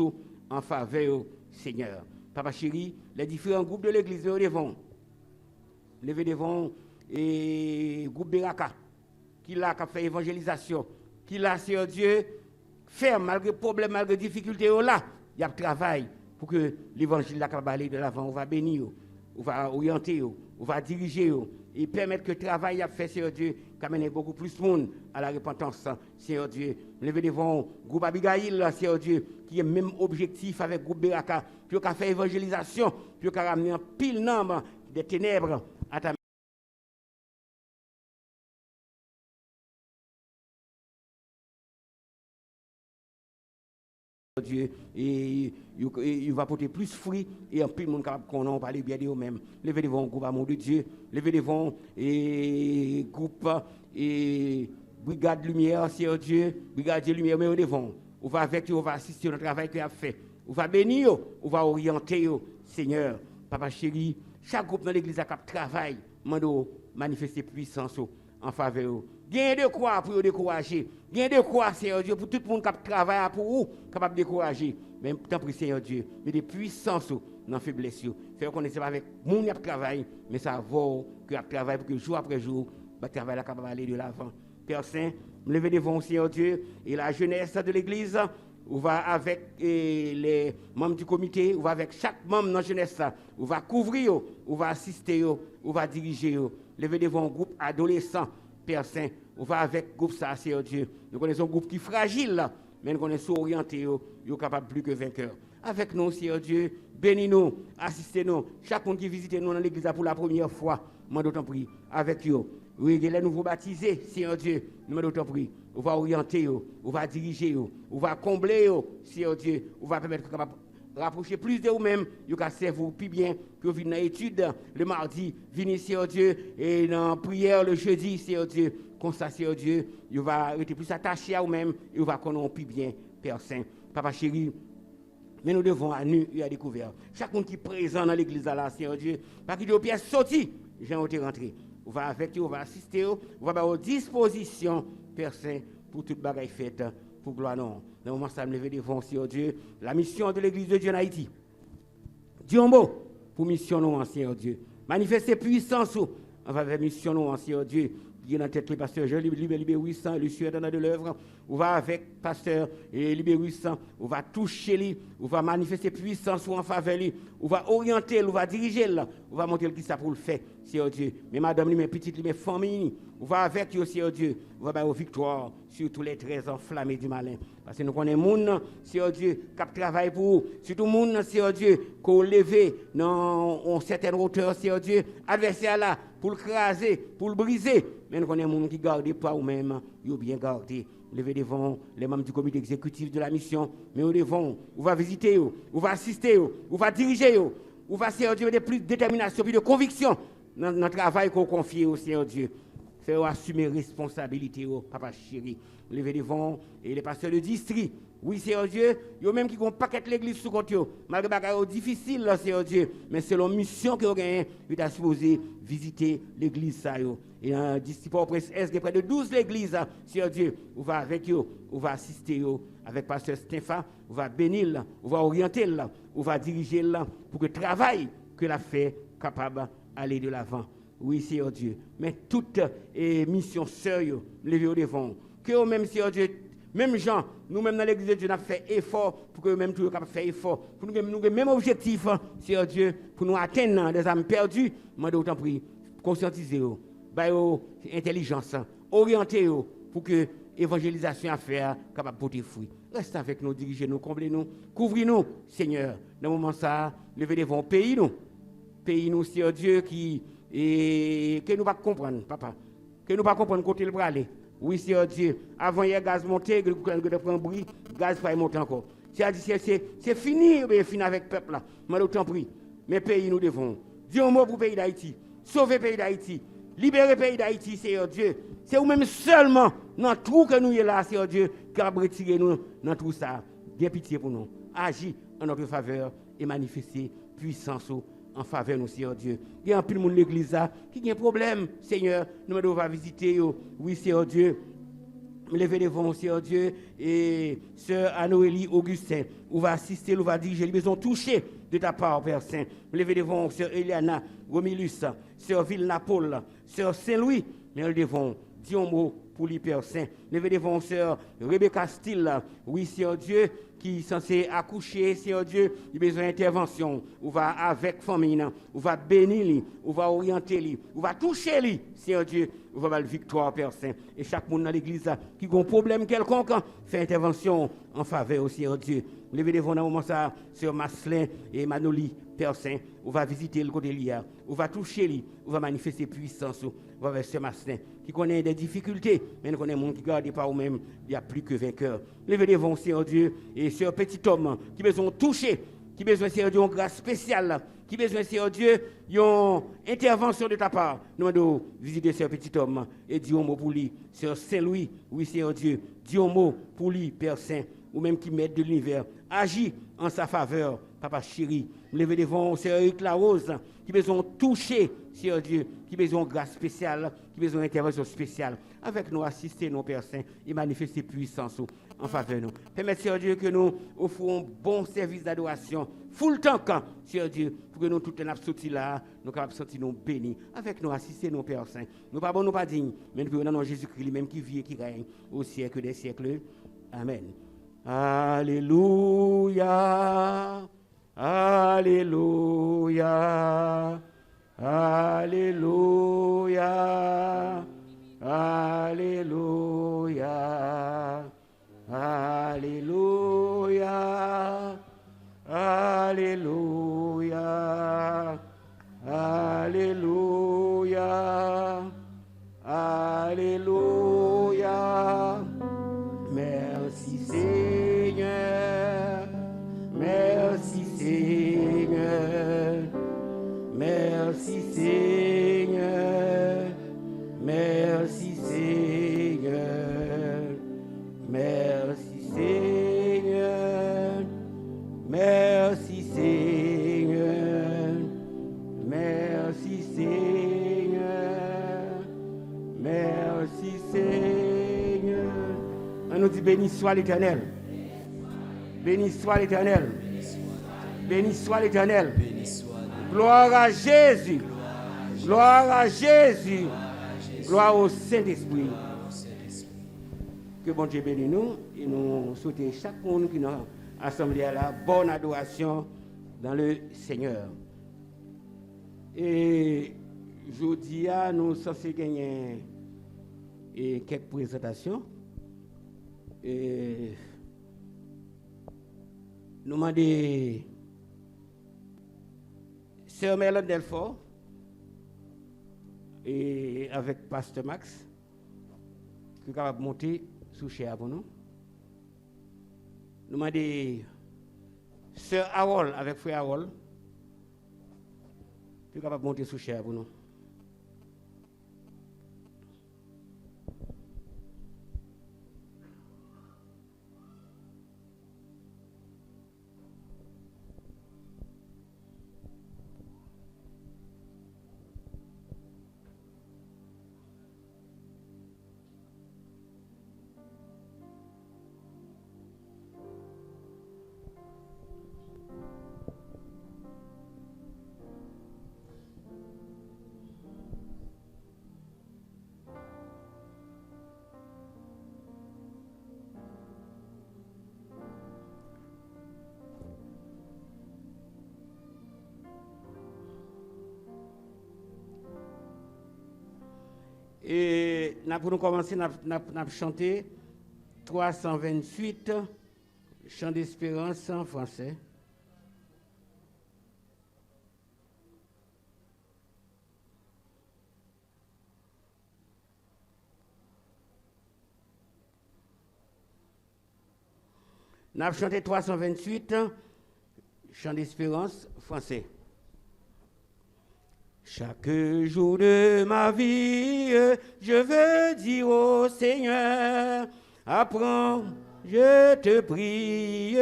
en faveur, Seigneur. Papa chéri, les différents groupes de l'Église, nous devons lever devant et groupe Beraka qui l'a fait évangélisation, qui l'a, Seigneur Dieu, fait malgré problème, malgré difficulté là, il y a travail pour que l'évangile là capable aller de l'avant. On va bénir, on va orienter, on va diriger et permettre que le travail a fait, Seigneur Dieu, qu'amène beaucoup plus de monde à la repentance, Seigneur Dieu. Lever devant groupe Abigail, Seigneur Dieu, qui est même objectif avec groupe Beraka, puis qu'on fait évangélisation, puis qu'on ramener un pile nombre des ténèbres à ta Dieu, et il va porter plus de fruits et en plus le monde capable qu'on en parle bien de eux-mêmes. Levez devant groupe amour de Dieu, levez devant groupe et brigade lumière, Seigneur Dieu, brigade de lumière, mais devant. On va avec eux, on va assister au travail qu'il a fait. On va bénir, on va orienter, Seigneur, papa chéri. Chaque groupe dans l'église a cap travail, mando manifester puissance en faveur. Gain de quoi pour décourager. Gain de quoi, Seigneur Dieu, pour tout le monde qui travaille pour vous, capable de décourager. Mais tant pis, Seigneur Dieu, mais des puissances dans la faiblesse. Faire qu'on ne sait pas avec mon qui travaille, mais ça vaut que travaille pour que jour après jour, le travail est capable d'aller de l'avant. Père Saint, levez devant Seigneur Dieu et la jeunesse de l'Église. On va avec les membres du comité, on va avec chaque membre de la jeunesse, on va couvrir, on va assister, on va diriger. Levez devant un groupe adolescent, Père Saint, on va avec le groupe ça, Seigneur Dieu. Nous connaissons un groupe qui est fragile, mais nous connaissons orienté, nous sommes capables plus que vainqueurs. Avec nous, Seigneur Dieu, bénis-nous, assistez-nous. Chaque monde qui visite nous dans l'église pour la première fois, nous d'autant prie, avec vous. Oui, les nouveaux baptisés, Seigneur Dieu, nous d'autant prie. On va orienter, on va diriger, on va combler, Seigneur Dieu, on va permettre de rapprocher plus de vous-même, vous allez servir plus bien, que vous venez dans l'étude le mardi, venez, Seigneur Dieu, et dans la prière le jeudi, Seigneur Dieu, comme ça, Seigneur Dieu, vous va être plus attaché à vous-même, et vous va connaître plus bien, Père Saint. Papa chéri, mais nous devons à nu et à découvert. Chaque monde qui est présent dans l'église là, Seigneur Dieu, pas qu'il y ait des pièces sorties, j'ai été rentré. On va avec vous, on va assister, on va avoir à disposition, Père Saint, pour toute bagaille faite, pour gloire non. Dans le moment ça me lever devant, Seigneur Dieu, la mission de l'église de Dieu en Haïti. Dis un mot pour mission non, Seigneur Dieu. Manifester puissance, on va faire mission non, Seigneur Dieu. Il y a dans tête le pasteur Jean Libé 800, le sueur de l'œuvre. On va avec pasteur Libé 800, on va toucher lui, on va manifester puissance en faveur lui, on va orienter, on va diriger là, on va montrer qui ça pour le faire, Seigneur Dieu. Mais madame, mes petites, mes familles, on va avec eux, Seigneur Dieu, on va avoir victoire sur tous les traits enflammés du malin. Parce que nous connaissons les gens, Seigneur Dieu, qui travaillent pour vous. Surtout les gens, Seigneur Dieu, qui ont levé dans une certaine hauteur, Seigneur Dieu, adversaire là, pour le craser, pour le briser. Mais nous connaissons les gens qui gardent pas eux-mêmes, ils ont bien gardé. Levez devant les membres du comité exécutif de la mission, mais nous devons, on va visiter, on va assister, on va diriger, on va, Seigneur Dieu, de plus de détermination, plus de conviction dans le travail qu'on confie au Seigneur Dieu. Faire assumer responsabilité, papa chéri. Levez devant et les pasteurs de district. Oui, Seigneur Dieu, il y a même qui ont paquet l'église sous compte, malgré les bagages difficiles, Seigneur Dieu, mais c'est leur mission que vous avez, vous êtes supposé visiter l'église. Et un disciple au prince S de près de 12 l'églises, Seigneur Dieu, on va avec eux, on va assister avec pasteur Stéphane, on va bénir, on va orienter, on va diriger pour que le travail que la fait capable d'aller de l'avant. Oui, Seigneur Dieu, mais toute mission sérieuse, levez devant, que eux-mêmes, Seigneur Dieu, même gens, nous-mêmes dans l'église de Dieu, nous avons fait effort pour que nous-mêmes, nous faire effort, pour nous avons le même objectif, Seigneur Dieu, pour nous atteindre des âmes perdues. Je vous prie, conscientisez-vous, intelligence, orientez-vous pour que l'évangélisation à faire capable de porter fruit. Restez avec nous, dirigez-nous, comblez-nous, couvrez-nous, Seigneur. Dans le moment ça, levez devant, pays-nous, Seigneur Dieu, que nous ne pas comprendre, papa, que nous ne pas comprendre côté le bras aller. Oui, Seigneur Dieu, avant hier, gaz monté, que nous prenons bruit, gaz va monter encore. C'est fini, mais fini avec le peuple là. Mais autant prie. Mais pays, nous devons. Dieu un mot pour le pays d'Haïti. Sauver le pays d'Haïti. Libérer le pays d'Haïti, Seigneur Dieu. C'est vous-même seulement dans le trou que nous sommes là, Seigneur Dieu, qui a retiré nous dans tout ça. Bien pitié pour nous. Agis en notre faveur et manifester puissance en faveur de nous, Seigneur Dieu. Il y a un peu de monde de l'église qui a un problème, Seigneur. Nous devons visiter. Oui, Seigneur Dieu. Levez devant, Seigneur Dieu, et sœur Anoélie Augustin. On va assister, on va diriger. Les besoins touchés de ta part, Père Saint. Levez devant, sœur Eliana Romilus, sœur Villenapole, sœur Saint-Louis. Mais nous devons dire un mot pour lui, Père Saint. Levez devant, sœur Rebecca Steele. Oui, Seigneur Dieu, qui est censé accoucher, Seigneur Dieu, il a besoin d'intervention. On va avec famille, on va bénir, on va orienter, on va toucher, Seigneur Dieu, on va avoir la victoire, Père Saint. Et chaque monde dans l'église qui a un problème quelconque, fait intervention en faveur au Seigneur Dieu. Levez devant dans le moment ça, Sœur Maslin et Manoli, Père Saint, on va visiter le côté lié, on va toucher, on va manifester puissance, on va vers Sœur Maslin, qui connaît des difficultés, mais nous connaissons des gens qui ne gardent pas eux-mêmes, il n'y a plus que vainqueur. Levez devant, Seigneur Dieu, et Sœur Petit Homme, qui besoin de toucher, qui besoin, Seigneur Dieu, une grâce spéciale, qui besoin, Seigneur Dieu, une intervention de ta part. Nous devons visiter Sœur Petit Homme et dire un mot pour lui. Sœur Saint-Louis, oui, Seigneur Dieu, dire un mot pour lui, Père Saint, ou même qui m'aide de l'univers. Agis en sa faveur, Papa chéri. Levez devant Sœur Eric Larose, qui besoin de toucher, Seigneur Dieu, qui besoin de grâce spéciale, qui besoin d'intervention spéciale. Avec nous, assister nos Père Saint et manifester puissance en faveur de nous. Permettez, Seigneur Dieu, que nous offrons un bon service d'adoration, full temps, Seigneur Dieu, pour que nous, tout les sortis là, nous capables de sentir nous bénis. Avec nous, assister nos Père Saint. Nous pas bons, nous pas dignes, mais nous pouvons dans Jésus-Christ lui-même qui vit et qui règne au siècle des siècles. Amen. Alléluia. Alléluia. Alléluia. Alléluia. Alléluia. Alléluia. Alléluia. Alléluia. Merci Seigneur. Merci Seigneur. Merci Seigneur. Merci Seigneur. Merci Seigneur. Merci Seigneur. Merci Seigneur. Merci Seigneur. On nous dit béni soit l'Éternel. Béni soit l'Éternel. Béni soit l'Éternel. Gloire à Jésus. Gloire à Jésus. Gloire au Saint-Esprit. Que bon Dieu bénisse nous et nous souhaitons chaque monde qui nous a assemblé à la bonne adoration dans le Seigneur. Et je dis à nous censés gagner quelques présentations. Et nous demandons Sœur Mélanie Delfort et avec Pasteur Max qui est capable de monter sous chair pour nous. Nous demandons Sœur Harold avec Frère Harold qui est capable de monter sous chair pour nous. Et pour nous commencer, nous avons chanté 328 chants d'espérance en français. Nous avons chanté 328 chants d'espérance français. Chaque jour de ma vie, je veux dire au Seigneur, apprends, je te prie,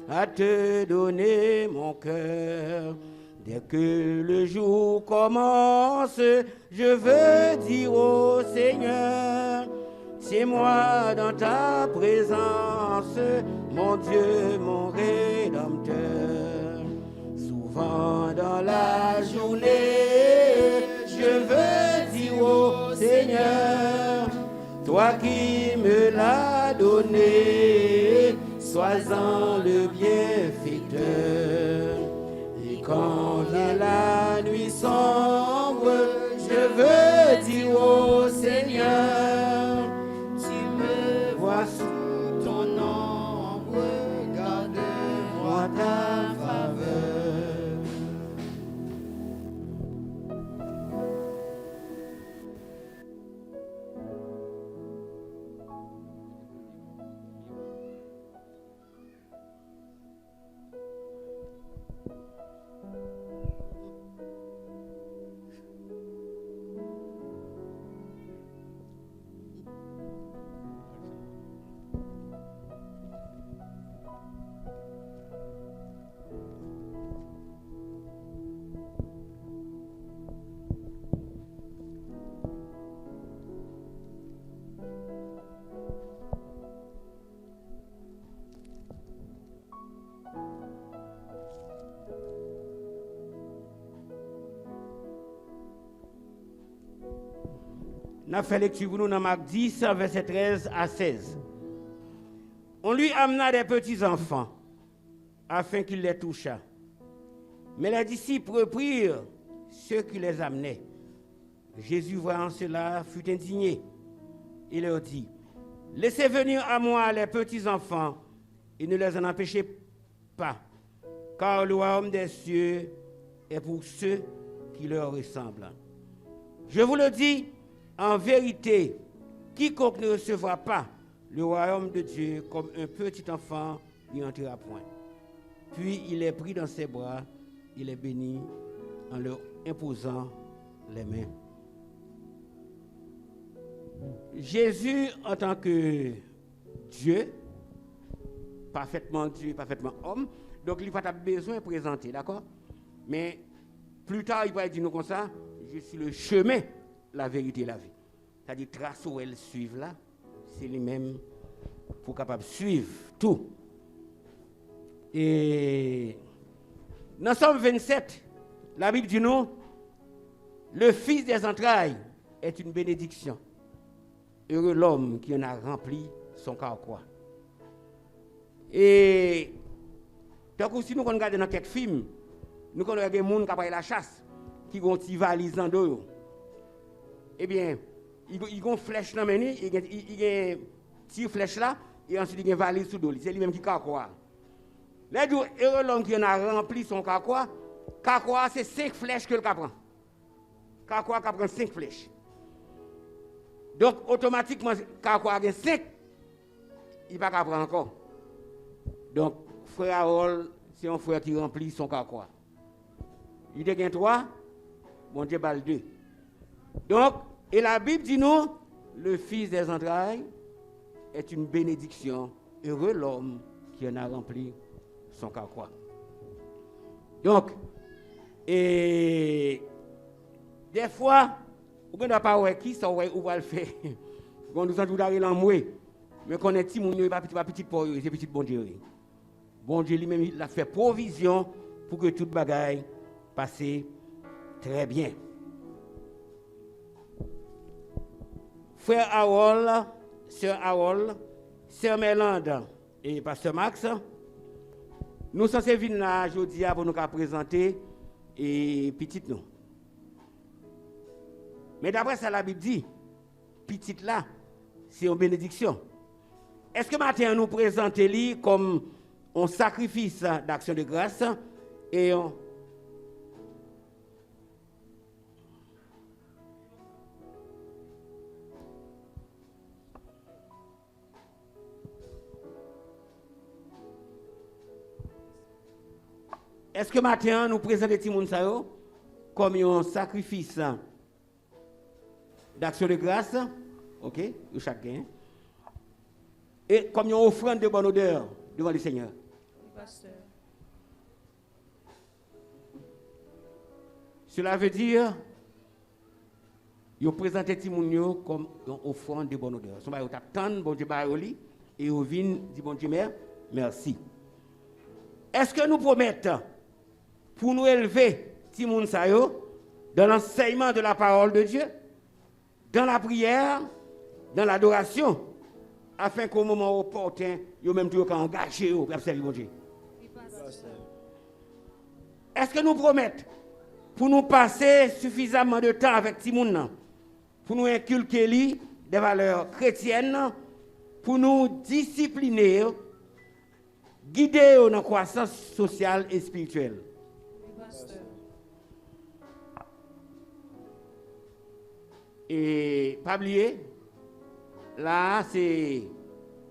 à te donner mon cœur. Dès que le jour commence, je veux dire au Seigneur, c'est moi dans ta présence, mon Dieu, mon Rédempteur. Souvent dans la journée, je veux dire au Seigneur, toi qui me l'as donné, sois-en le bienfaiteur. Et quand vient la nuit sombre, je veux dire au Seigneur, tu me vois sous ton ombre, garde-moi ta faveur. N'a fait lecture pour nous dans Marc 10, verset 13 à 16. On lui amena des petits enfants afin qu'il les touchât. Mais les disciples reprirent ceux qui les amenaient. Jésus, voyant cela, fut indigné. Il leur dit, laissez venir à moi les petits enfants et ne les en empêchez pas, car le royaume des cieux est pour ceux qui leur ressemblent. Je vous le dis, en vérité, quiconque ne recevra pas le royaume de Dieu comme un petit enfant n'y entrera point. Puis il est pris dans ses bras, il est béni en leur imposant les mains. Jésus, en tant que Dieu, parfaitement homme, donc il n'a pas besoin de présenter, d'accord? Mais plus tard, il va dire nous comme ça, je suis le chemin, la vérité et la vie. C'est-à-dire, trace où elle suivent là, c'est lui-même pour capable de suivre tout. Et dans Somme 27, la Bible dit nous, le fils des entrailles est une bénédiction. Heureux l'homme qui en a rempli son carquois. Et donc si nous regardons dans quelques films, nous regardons des gens qui ont la chasse, qui ont des valises dans le dos. Eh bien, ils ont une flèche dans le main, ils ont une flèche là, et ensuite ils ont une valise sous le dos. C'est lui-même qui carquois. Là, heureux l'homme qui en a rempli son carquois, c'est 5 flèches que le prend. Carquois prend 5 flèches. Donc, automatiquement, quand il y a 5, il ne va pas prendre encore. Donc, frère Harold, c'est un frère qui remplit son carquois. Il y a 3, bon Dieu balle 2. Donc, et la Bible dit nous, le fils des entrailles est une bénédiction. Heureux l'homme qui en a rempli son carquois. Donc, et des fois, on n'a pas qui ça ou va le faire. On nous a tout d'arrêt l'amoué. Mais qu'on est petit moun yo pas petit pour c'est petit bon Dieu. Bon Dieu lui-même il a fait provision pour que toute bagaille passe très bien. Frère Harold, sœur Harold, sœur Mélande et pasteur Max, nous sommes venus là aujourd'hui pour nous présenter et petite nous. Mais d'après ça, la Bible dit, petite là, c'est une bénédiction. Est-ce que maintenant nous présentons lui comme un sacrifice d'action de grâce et on... Est-ce que maintenant nous présentons Timoun Sayo comme un sacrifice d'action de grâce, ok, de chacun, et comme une offrande de bonne odeur devant le Seigneur. Cela veut dire, ils présentent Timounio comme une offrande de bonne odeur. Ils attendent, bon Dieu, et ils viennent, dit bon Dieu, merci. Est-ce que nous promettons, pour nous élever, Timoun Sayo, dans l'enseignement de la parole de Dieu, dans la prière, dans l'adoration, afin qu'au moment opportun, vous même tout engagé pour servir mon Dieu. Est-ce que nous promettons pour nous passer suffisamment de temps avec Timoun, pour nous inculquer des valeurs chrétiennes, pour nous discipliner, guider dans la croissance sociale et spirituelle? Et pas oublier, là c'est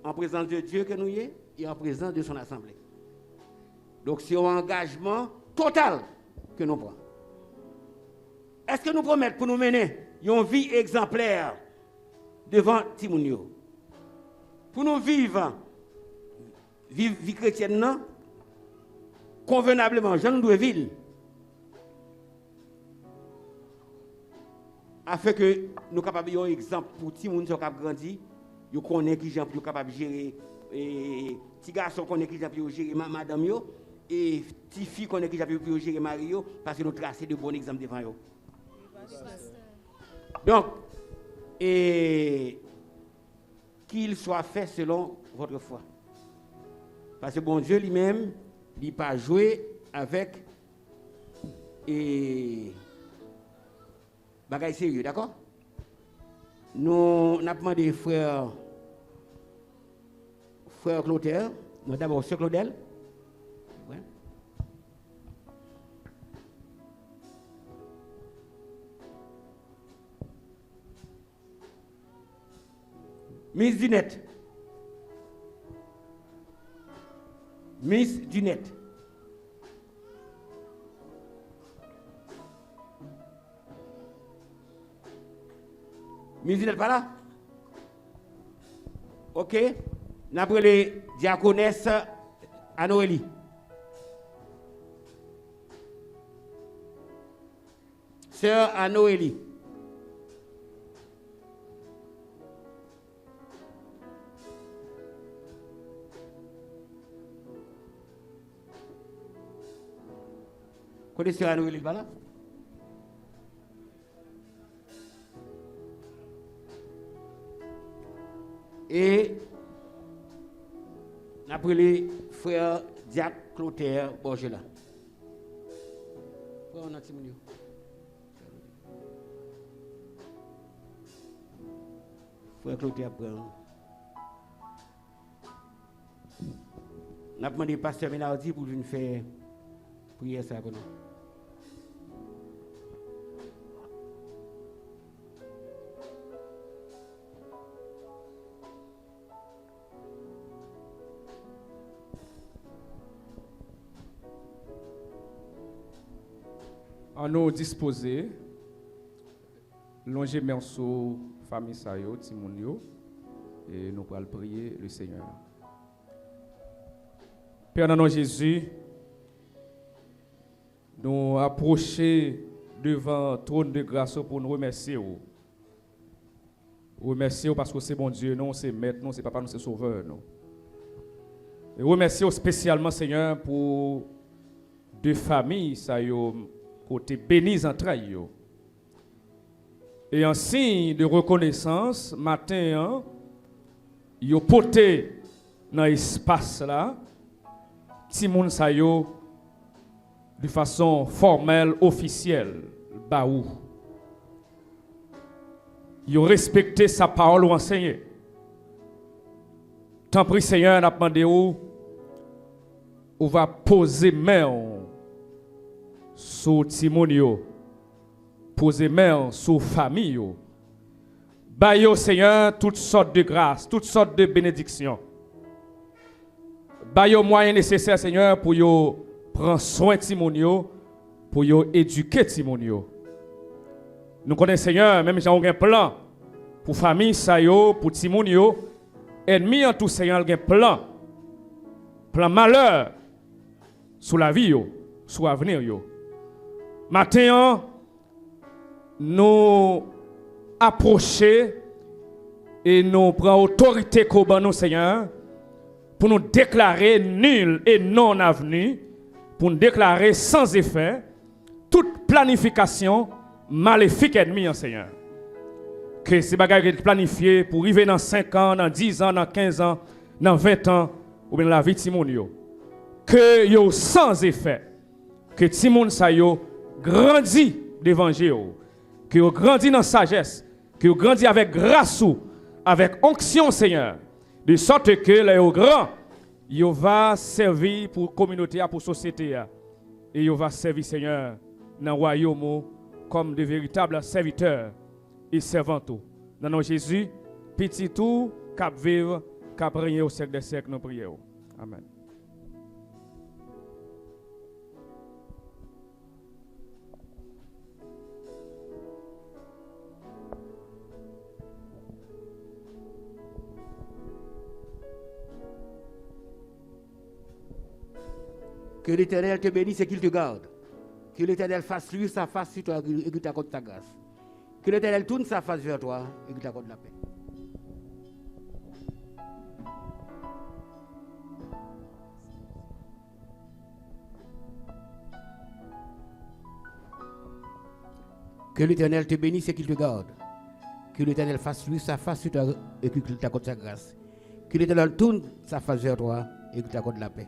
en présence de Dieu que nous y sommes et en présence de son assemblée. Donc c'est un engagement total que nous prenons. Est-ce que nous promettons pour nous mener une vie exemplaire devant Timounio? Pour nous vivre vie chrétienne non? Convenablement, je nous dois vivre. Afin que nous capables un exemple pour tout le monde qui a grandi, nous connaissons qui sont capables de gérer, et petits garçons connaissent qui sont gérer madame yo, et petites filles connaissent qui sont gérer Mario, parce que nous traçons de bons exemples devant eux. Donc, et qu'il soit fait selon votre foi. Parce que bon Dieu lui-même, il n'a pas joué avec et bagaille sérieux, d'accord? Nous avons demandé frère Clotaire, nous d'abord sœur Claudel. Ouais. Miss Dunette. Miss Dunette. Miss Dunette pas là? Ok. N'après les diaconesses à Noélie. Sœur à Noélie. Connaissez à Noélie pas là? Et après les frères Jacques Clotaire Borgela. On a frère Clotaire prend. On a demandé pasteur Ménardi pour venir faire prière ça pour nous. En nous disposer, longer merci famille Sayo, Timonio, et nous allons prier le Seigneur. Père, dans nom de Jésus, nous approcher devant le trône de grâce pour nous remercier. Remercier parce que c'est bon Dieu, non, c'est maître, non, c'est papa, non, c'est sauveur. Non. Et remercier spécialement, Seigneur, pour deux familles, Sayo, côté bénis entre eux. Et en signe de reconnaissance, matin, ils ont porté dans l'espace là, Timoun Sayo, de façon formelle, officielle, baou. Ils ont respecté sa parole ou enseigné. Tant pis, Seigneur, n'a demandé où on va poser main sur Timonio, poser main sur famille. Bayo, Seigneur, toutes sortes de grâces, toutes sortes de bénédictions. Bayo moyens nécessaires, Seigneur, pour yo prendre soin de Timonio, pour yo éduquer Timonio. Nous connaissons, Seigneur, même si on a un plan pour famille, Sayo, pour Timonio, ennemi en tout, Seigneur, il y a un plan malheur sur la vie, sur l'avenir. Matin, nous approcher et nous prenons autorité comme nous, Seigneur, pour nous déclarer nul et non avenu, pour nous déclarer sans effet toute planification maléfique ennemie, Seigneur. Que ces bagages planifiés pour arriver dans 5 ans, dans 10 ans, dans 15 ans, dans 20 ans, ou bien la vie de Timon, que yo sans effet, que Timon Sayo grandit d'évangile, que yo grandit dans sagesse, que yo grandit avec grâce, avec onction, Seigneur, de sorte que les grands, yo va servir pour la communauté, pour la société, et yo va servir, Seigneur, dans le royaume comme de véritables serviteurs et servantes. Dans nom de Jésus, petit tout, cap vivre, cap régner au siècle des siècles, nous prions. Amen. Que l'Éternel te bénisse et qu'il te garde. Que l'Éternel fasse lui sa face sur toi et qu'il t'accorde ta grâce. Que l'Éternel tourne sa face vers toi et qu'il t'accorde la paix. Que l'Éternel te bénisse et qu'il te garde. Que l'Éternel fasse lui sa face sur toi et qu'il t'accorde sa grâce. Que l'Éternel tourne sa face vers toi et qu'il t'accorde la paix.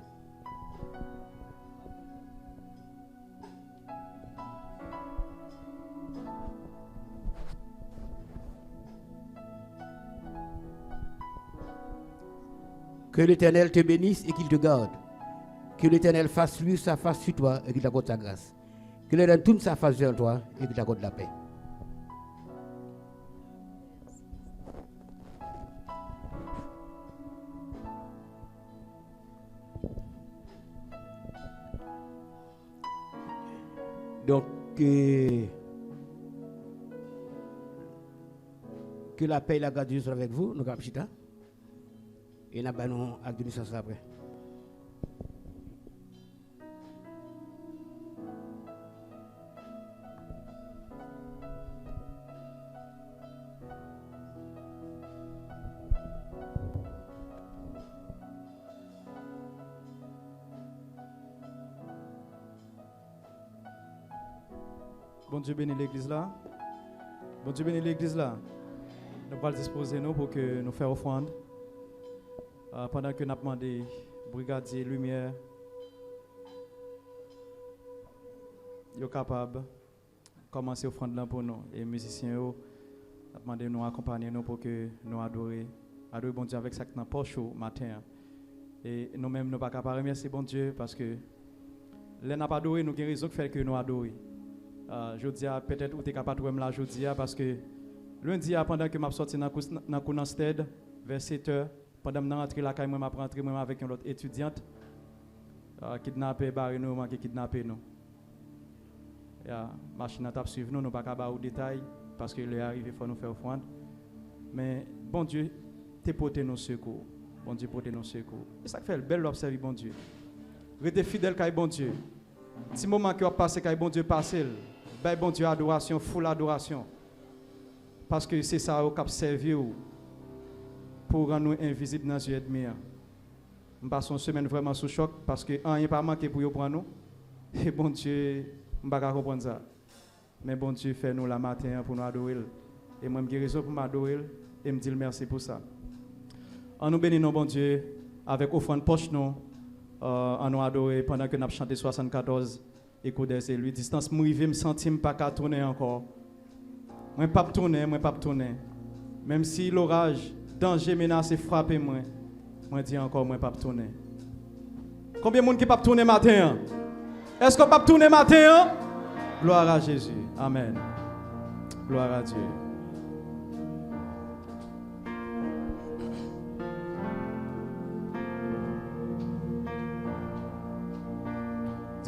Que l'Éternel te bénisse et qu'il te garde. Que l'Éternel fasse lui sa face sur toi et qu'il t'accorde sa grâce. Que l'Éternel tourne sa face vers toi et qu'il t'accorde la paix. Donc, que la paix et la grâce de Dieu soient avec vous, nous avons chita. Et nous avons acte de naissance après. Bon Dieu bénit l'église là. Bon Dieu bénit l'église là. Nous allons disposer nous pour que nous fassions offrande. Pendant que nous avons demandé brigadier lumière, ils sont capables de commencer offrande là pour nous. Et les musiciens, nous avons demandé de nous accompagner nous pour que nous adorions bon Dieu avec ça qui est dans le poche matin. Et nous-mêmes, nous ne pouvons pas remercier bon Dieu parce que les n'a pas adoré, nous avons raison de faire que nous adorions. Je dis peut-être que tu es capable de me la jeudi parce que lundi, pendant que je suis sorti dans le Counanstead, vers 7h, pendant que je suis rentré là, je suis rentré avec une autre étudiante kidnappé, barré nous, qui kidnappé nous. La machine a suivi nous, nous ne pouvons pas au détail parce que est arrivé, il faut nous faire offrande. Mais bon Dieu, tu porté nos secours. Bon Dieu, porté nos secours. Et ça fait le bel observer, bon Dieu. Restez fidèle, bon Dieu. Si moment que vous passez, bon Dieu passe, bon Dieu adoration, full adoration. Parce que c'est ça qui a servi pour rendre nous invisibles dans les yeux de nous. Nous passons une semaine vraiment sous choc parce que rien n'est pas manqué pour prendre nous. Et bon Dieu, je ne peux pas comprendre ça. Mais bon Dieu fait nous la matin pour nous adorer. Et moi, j'ai raison pour m'adorer et me dire merci pour ça. En nous bénissons, bon Dieu, avec offrande poche nous. En nous adorer pendant que nous avons chanté 74 écoutez c'est lui distance moi me sentir pas qu'à tourner encore moi pas tourner même si l'orage danger menace frapper moi dis encore moi pas tourner combien de monde qui pas tourner matin est-ce qu'on pas tourner matin gloire à Jésus amen gloire à Dieu.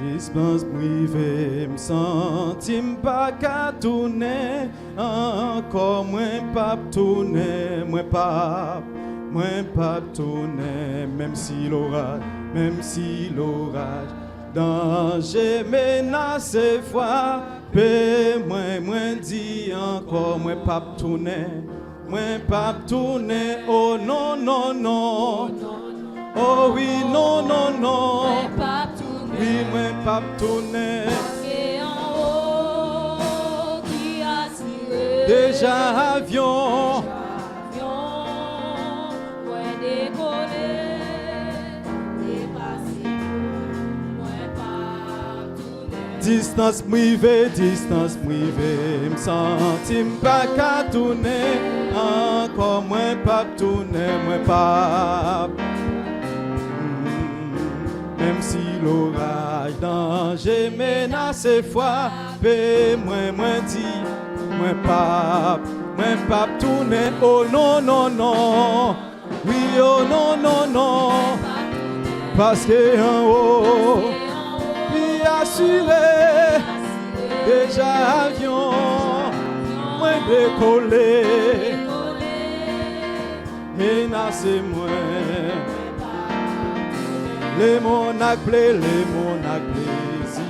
Dispense privé, me sentim pas qu'à tourner, encore moins pas tourner, moins pas tourner, même si l'orage, danger menace frappe, moins dit encore, moins pas tourner, oh non, oh oui, non, oui, moi pas tourner. Et en haut qui a tiré. Déjà avion. Moi décoller. Dépassé. Moi pas tourner. Distance privée, me sentim pas qu'à tourner. Encore moins pas tourner, moi pas. Même si l'orage, danger, menace, frappe, moi dit, moi pas tourner, oh non, oui, oh non, parce que en haut, puis assuré, déjà avion, moi décoller, et n'a c'est moi. Les monarques blés, si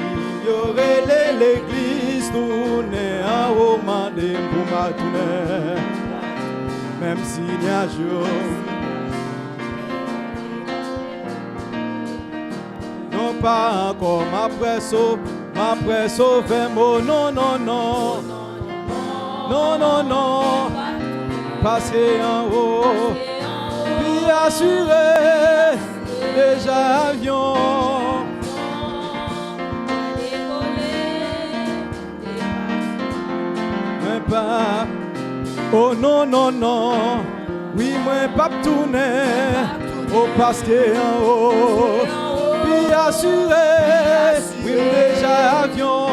y aurait l'église tournée en haut, mandé pour ma tournée, même s'il y a jour. Non pas encore ma presse au fait mot, non, Parce qu'en haut, puis assuré, déjà avion. Moi pas, oh non, non, non, oui, moi pas tourner, oh parce qu'en haut, puis assuré, oui, déjà avion.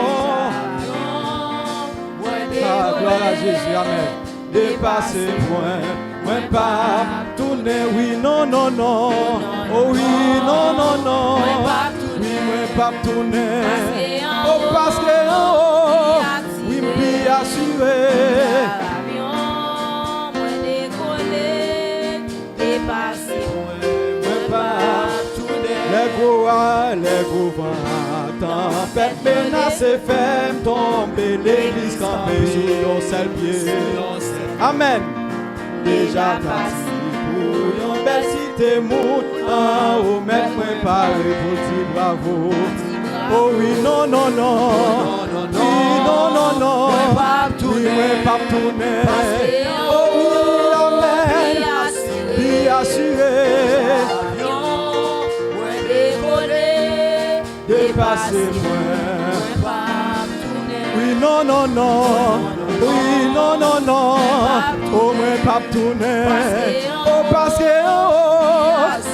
Ah, gloire à Jésus, amen. Dépasser moi pas tourner, oui, non, non, non, oh oui, non, non, non, oui, moi pas tourner, oh parce que en haut, oui, m'y assuré. Les gros vents, tempête menacée, ferme tomber, l'église campée sur yon seul pied. Amen. Déjà parti pour yon belle cité, mout en haut, mettre préparé pour dire bravo. Oh oui, non, non, non, oui, non, non, non, oui, moi pas tourner. Oh oui, amen, puis assuré. Dépassez-moi. Oui, non, non, non. Oui, non, non, non. Oh, moi, pas tourner. Oh, parce que, oh,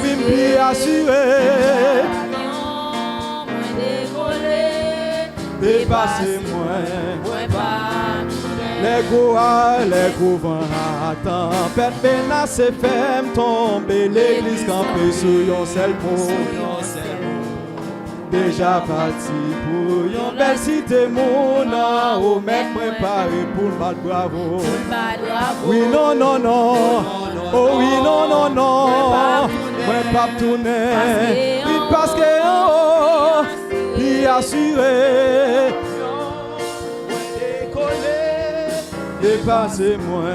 oui, m'y assuré. Dépassez-moi. Les gros vents, tempête menacée, ferme tomber, l'église campée sur yon seul pont. Déjà parti pour yon belle cité, mon en haut, mec préparé pour le battre bravo. Oui, non, non, non, oh oui, non, non, non, moi pas tourner, oui, parce que en haut, il assuré, dépassez-moi.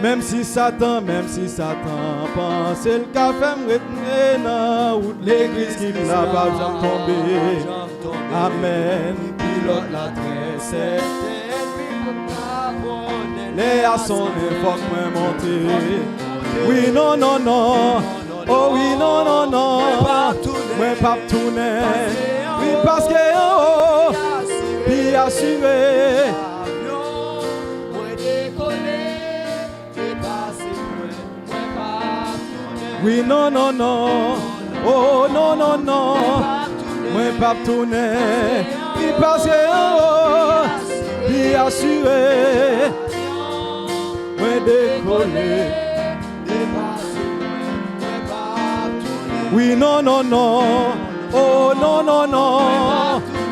Même si Satan pense le café me retenir dans l'église qui n'a pas jamais tombé. Amen. Pilote la tresse, les haçons ne faut que monter. Oui, non, non, non. Oh oui, non, non, non. Moi pas tourner. Oui, parce que oh, puis assuré. Oui, non, non, non, oh, non, non, non, moi pas tourner, oui, parce que, oh, puis assuré, moi décoller, oui, non, non, non, oh, non, non, non,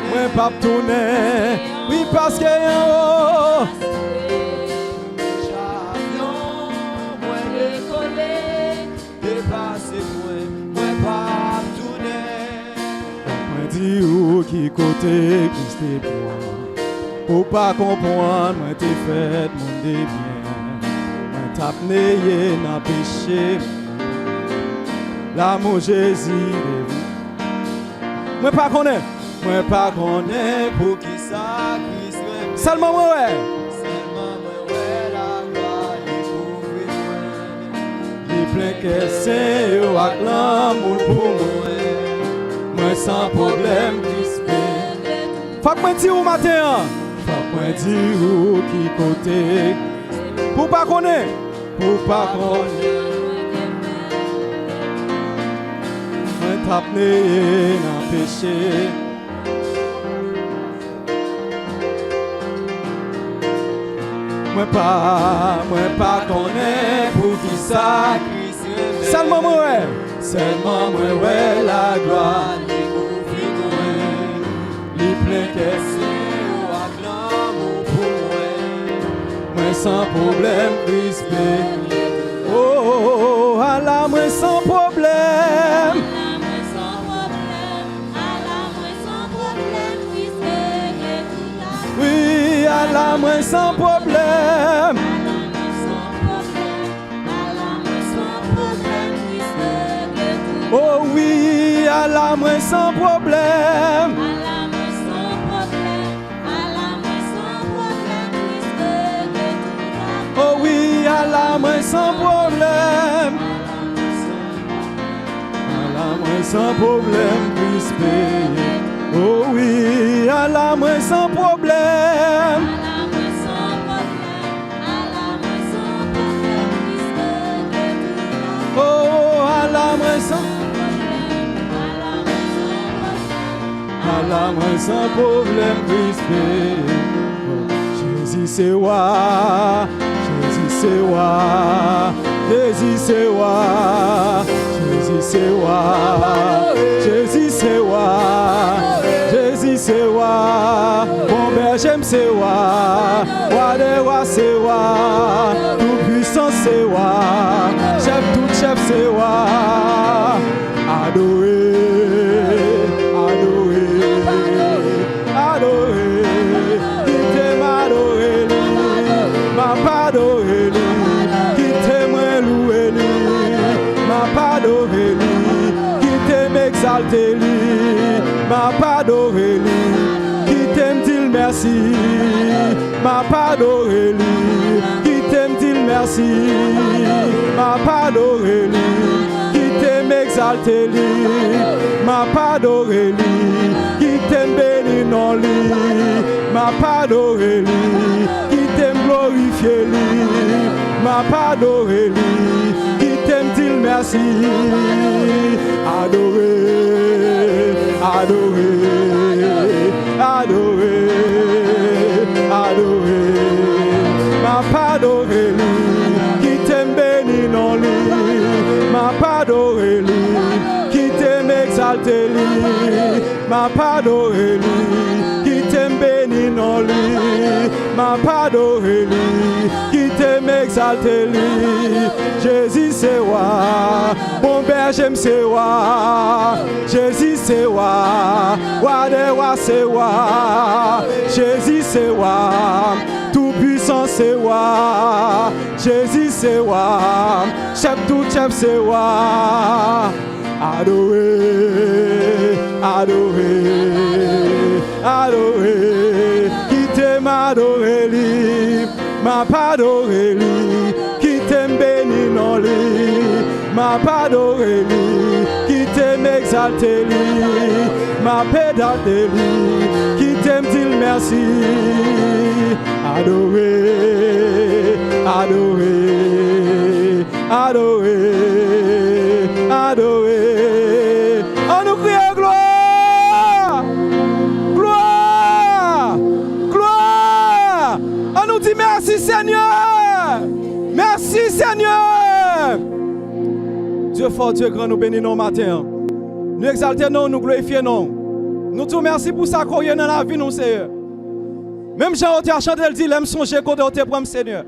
moi pas tourner, oui, parce que, oh, ou qui côté Christ est moi. Pour pas comprendre, moi t'es fait mon bien. Moi t'as pneué dans péché. L'amour Jésus de vous. Moi pas connaître pour qui ça Christ est. Seulement moi ouais. La gloire il plein que c'est avec l'amour pour moi. Moi sans problème, faut que moi dire au matin, faut que moi dire où qui côté, pour pas connaître, moi t'appeler dans péché. Moi pas connaître pour qui ça Christ. Seulement moi ouais la gloire. Plein que c'est ou acclame pour moi sans problème crispé. Oh, à la moi sans problème. Oui, à la moi sans problème. Oh oui, à la moi sans problème. moi sans problème. À la moi sans problème, puisse payer. Oh oui, à la moi sans problème. Oh, à la moi sans à la moi sans problème, puisse payer. Jésus c'est roi, Jésus c'est roi, Jésus c'est roi, Jésus c'est roi, Jésus c'est roi, Jésus c'est roi, bon berger c'est roi, roi des rois c'est roi, tout puissant c'est roi, chef tout chef c'est roi, adoré, adoré, adoré. Ma pas d'oreille, qui t'aime louer, ma pas d'oreille, qui t'aime exalter, ma pas d'oreille, qui t'aime dire merci, ma pas d'oreille, qui t'aime dire merci, ma pas d'oreille, qui t'aime exalter, ma pas d'oreille, qui t'aime bénir non lit, ma pas d'oreille, glorifier lui, m'a pardonné lui, qui t'aime dire merci, adoré, adoré, adoré, adoré, m'a pardonné lui, qui t'aime béni non lui, m'a pardonné lui, qui t'aime exalté lui, m'a pardonné lui, qui t'aime béni non lui, m'a pardonné lui, qui t'aime exalté lui, Jésus c'est roi, bon berger c'est roi, Jésus c'est roi, roi des rois c'est roi, Jésus c'est roi, tout puissant c'est roi, Jésus c'est roi, chef tout chef c'est roi, adoré, adoré, adoré, qui t'aime adoré lui, m'a pardonné lui, qui t'aime béni non lui, m'a pardonné lui, qui t'aime exalté lui, m'a pédalé lui, qui t'aime dire merci, adoré, adoré, adoré, adoré, on nous crie gloire, gloire, gloire, on nous dit merci Seigneur, merci Seigneur. Dieu fort, Dieu grand, nous bénissons matin. Nous exaltons, nous glorifions. Nous te remercions pour ça qu'on y a dans la vie, nous Seigneur. Même Jean a chanté, il dit, l'aime songer côté au pour Seigneur.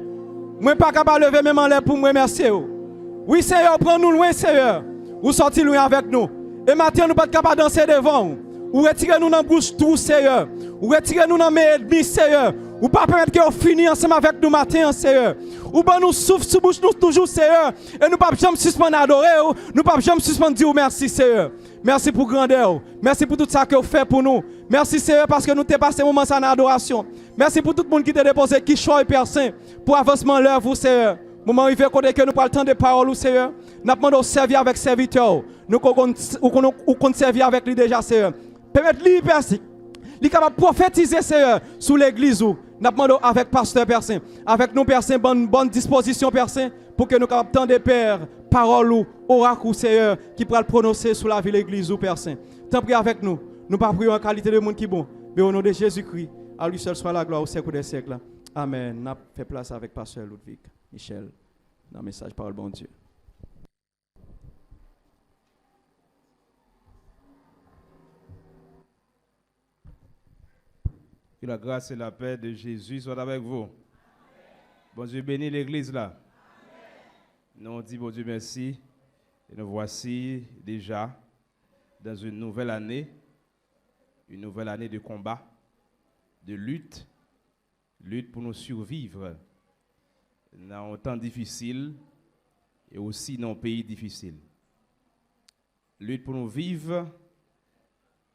Moi pas capable de lever même en l'air pour me remercier. Oui Seigneur, prends-nous loin Seigneur. Ou sorti loin avec nous. Et maintenant nous pas capable de danser devant. Ou retirez-nous dans la bouche tout Seigneur. Ou retirez-nous dans mes ennemis Seigneur. Ou pas permettre qu'on finisse ensemble avec nous matin Seigneur. Ou ben nous souffle sous bouche nous toujours Seigneur. Et nous pas jamais suspendre adorer. Nous pas jamais suspendre dire merci Seigneur. Merci pour grandeur. Merci pour tout ça que vous faites pour nous. Merci Seigneur parce que nous t'es passé un moment en adoration. Merci pour tout le monde qui t'a déposé qui choix et Père Saint pour avancement l'heure vous Seigneur. Moment arrivé côté que nous parlons temps de parole Seigneur. Nous demandons de servir avec serviteur. Nous comptons servir avec lui déjà Seigneur. Permettre lui Père Saint. Il est capable de prophétiser Seigneur sous l'église où nous demandons avec pasteur Père Saint, avec nous Père Saint, bonne disposition Père Saint pour que nous capables tant de Père parole ou oracle Seigneur qui pourra le prononcer sous la vie de l'église ou Père Saint. Tant pis avec nous. Nous pas prions en qualité de monde qui est bon, mais au nom de Jésus-Christ, à lui seul soit la gloire au siècle des siècles. Amen. Nous fait place avec pasteur Ludwig Michel dans le message parole bon Dieu. Que la grâce et la paix de Jésus soient avec vous. Amen. Bon Dieu bénit l'église là. Amen. Nous on dit bon Dieu merci. Et nous voici déjà dans une nouvelle année de combat, de lutte pour nous survivre dans un temps difficile et aussi dans un pays difficile. Lutte pour nous vivre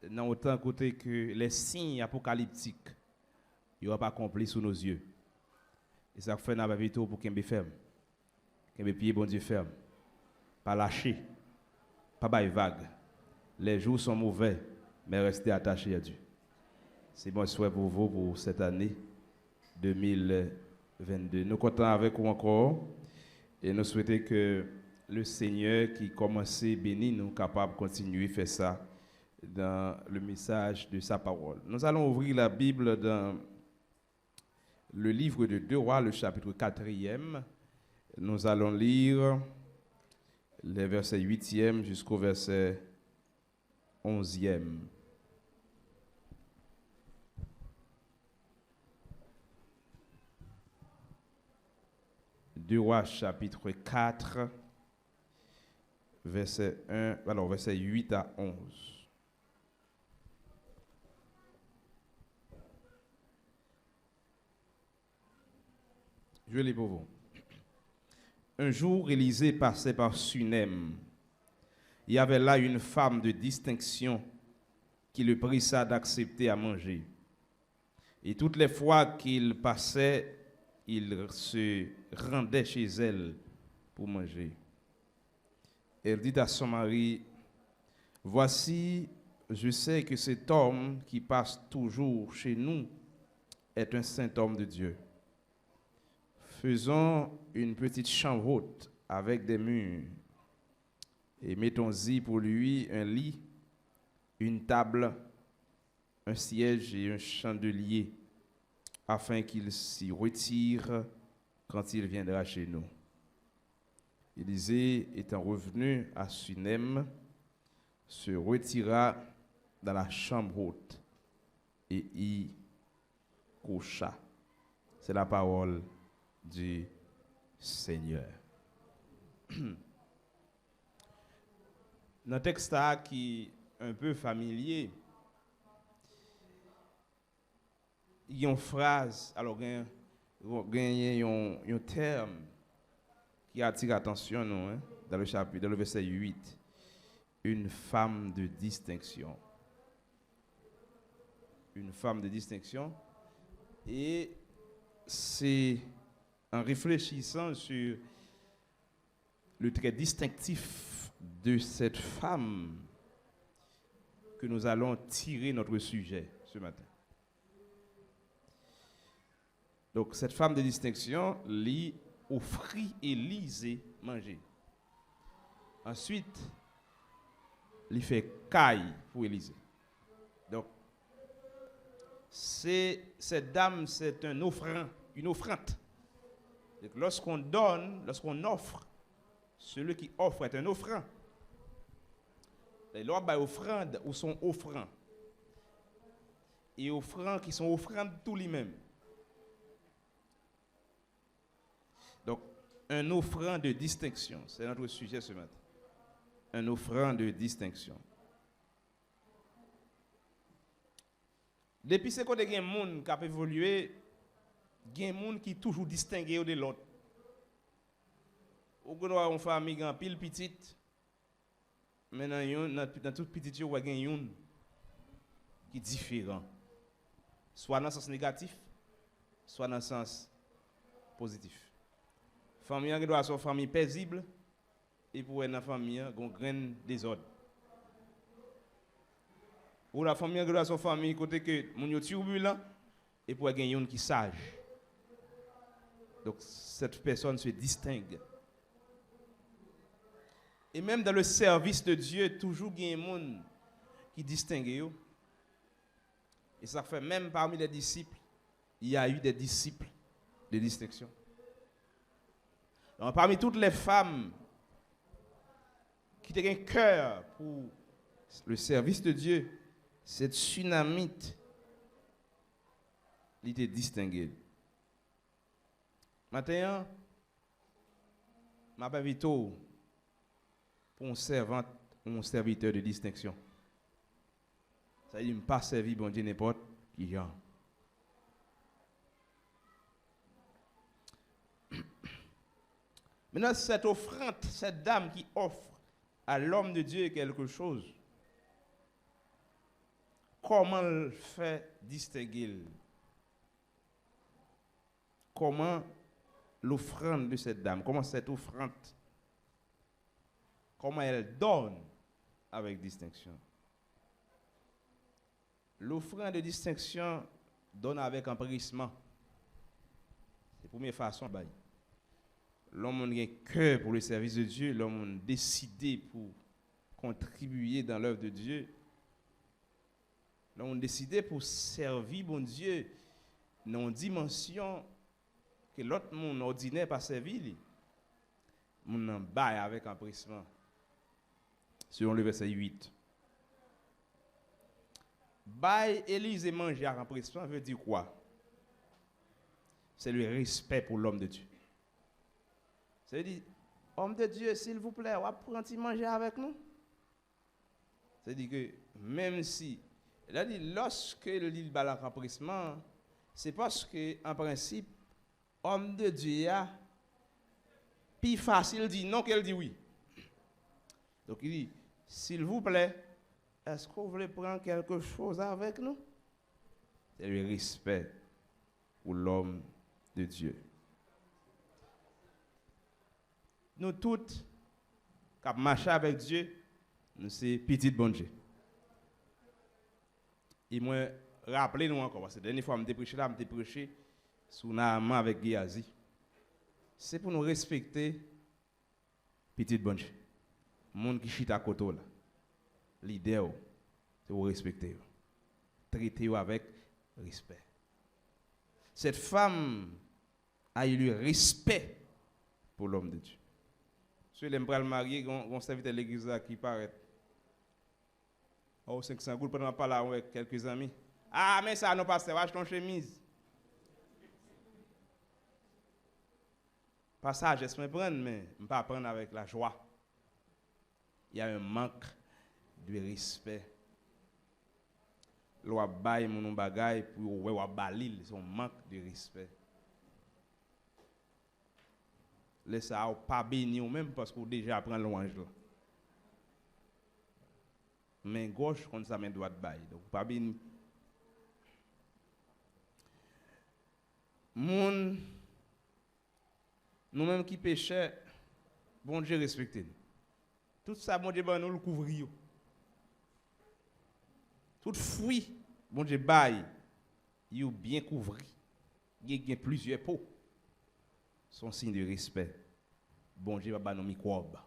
dans autant côté que les signes apocalyptiques il va pas accompli sous nos yeux. Et ça fait n'a pas vite pour qu'il me ferme. mes pieds, bon Dieu, ferme. Pas lâcher. Pas bailler vague. Les jours sont mauvais, mais restez attachés à Dieu. C'est mon souhait pour vous pour cette année 2022. Nous comptons avec vous encore et nous souhaitons que le Seigneur qui commençait béni nous capable de continuer à faire ça dans le message de sa parole. Nous allons ouvrir la Bible dans le livre de 2 Rois, le chapitre 4e. Nous allons lire les versets 8e jusqu'au verset 11e. Deux Rois chapitre 4, verset 8 à 11. Je vais lire pour vous. Un jour, Élisée passait par Sunem. Il y avait là une femme de distinction qui le pressa d'accepter à manger. Et toutes les fois qu'il passait, il se rendait chez elle pour manger. Elle dit à son mari, « Voici, je sais que cet homme qui passe toujours chez nous est un saint homme de Dieu. Faisons une petite chambre haute avec des murs et mettons-y pour lui un lit, une table, un siège et un chandelier, afin qu'il s'y retire quand il viendra chez nous. » Élisée, étant revenu à Sunem, se retira dans la chambre haute et y coucha. C'est la parole du Seigneur. Dans un texte qui est un peu familier, il y a une phrase, alors il y a un terme qui attire l'attention nous, dans le chapitre, dans le verset 8. Une femme de distinction. Une femme de distinction. Et c'est en réfléchissant sur le trait distinctif de cette femme que nous allons tirer notre sujet ce matin. Donc, cette femme de distinction lui offrit Élisée manger. Ensuite, il fait caille pour Élisée. Donc, cette dame, c'est une offrande. Donc, lorsqu'on donne, lorsqu'on offre, celui qui offre est un offrant. Les lois offrandes ou sont offrants. Et offrants qui sont offrandes tout lui-même. Donc, un offrant de distinction, c'est notre sujet ce matin. Un offrant de distinction. Depuis ce côté, il y a des gens qui ont évolué, il y a des gens qui sont toujours distingués de l'autre. Ou qu'on a une famille qui pile petite, mais dans toute petite, il y a un qui est différent. Soit dans le sens négatif, soit dans le sens positif. La famille doit être une famille paisible, et pour une famille, il y a un grain désordre. Ou la famille doit être une famille côté que mon est turbulent, et pour gagner une qui est sage. Donc cette personne se distingue. Et même dans le service de Dieu, toujours il y a des gens qui distinguent. Et ça fait même parmi les disciples, il y a eu des disciples de distinction. Donc, parmi toutes les femmes qui ont un cœur pour le service de Dieu, cette Sunamite, il était distingué. Maintenant, je m'invite pour un servant ou un serviteur de distinction. Ça veut dire, je ne pas servir bon Dieu n'importe qui genre. Maintenant, cette offrande, cette dame qui offre à l'homme de Dieu quelque chose, comment elle fait distinguer? Comment l'offrande de cette dame, comment cette offrande, comment elle donne avec distinction. L'offrande de distinction donne avec empressement. C'est la première façon. L'homme a un cœur pour le service de Dieu, l'homme a décidé pour contribuer dans l'œuvre de Dieu. L'homme a décidé pour servir bon Dieu dans une dimension que l'autre monde ordinaire pas servi. On en baille avec empressement. Selon le verset 8. Baille Élise et manger avec empressement veut dire quoi? C'est le respect pour l'homme de Dieu. C'est-à-dire, homme de Dieu, s'il vous plaît, on va prendre manger avec nous. C'est-à-dire que même si, lorsque le dit le empressement, c'est parce que, en principe, homme de Dieu a plus facile dit non qu'elle dit oui. Donc il dit, s'il vous plaît, est-ce que vous voulez prendre quelque chose avec nous? C'est le respect pour l'homme de Dieu. Nous toutes, qui marchons avec Dieu, nous sommes petits bon Dieu. Et moi, rappelez-nous encore, parce que la dernière fois, je me prêché sous Naaman avec Géasi. C'est pour nous respecter petit bon Dieu. Le monde qui chita à côté là. L'idée, c'est pour respecter. Traiter avec respect. Cette femme a eu le respect pour l'homme de Dieu. Si elle aime pas le marier, on serviteur de l'église qui paraît. Oh, 500 gouttes pendant pas là avec quelques amis. Ah, mais ça, non, pasteur, achète ton chemise. Passage, je me prendre, mais je ne peux pas prendre avec la joie. Il y a un manque de respect. Loi bail mon bagay pour ouais wa balil, c'est un manque de respect. Laisse ça pas béni ou même parce qu'on déjà prend louange là. Main gauche contre sa main droite bail, donc pas béni. Mon nous-mêmes qui péchons, bon Dieu respecte nous. Tout ça, bon Dieu, nous le couvrir. Tout fruit, bon Dieu, bail, il est bien couvert. Il y a plusieurs pots. Son signe de respect. Bon Dieu, va nous microbes.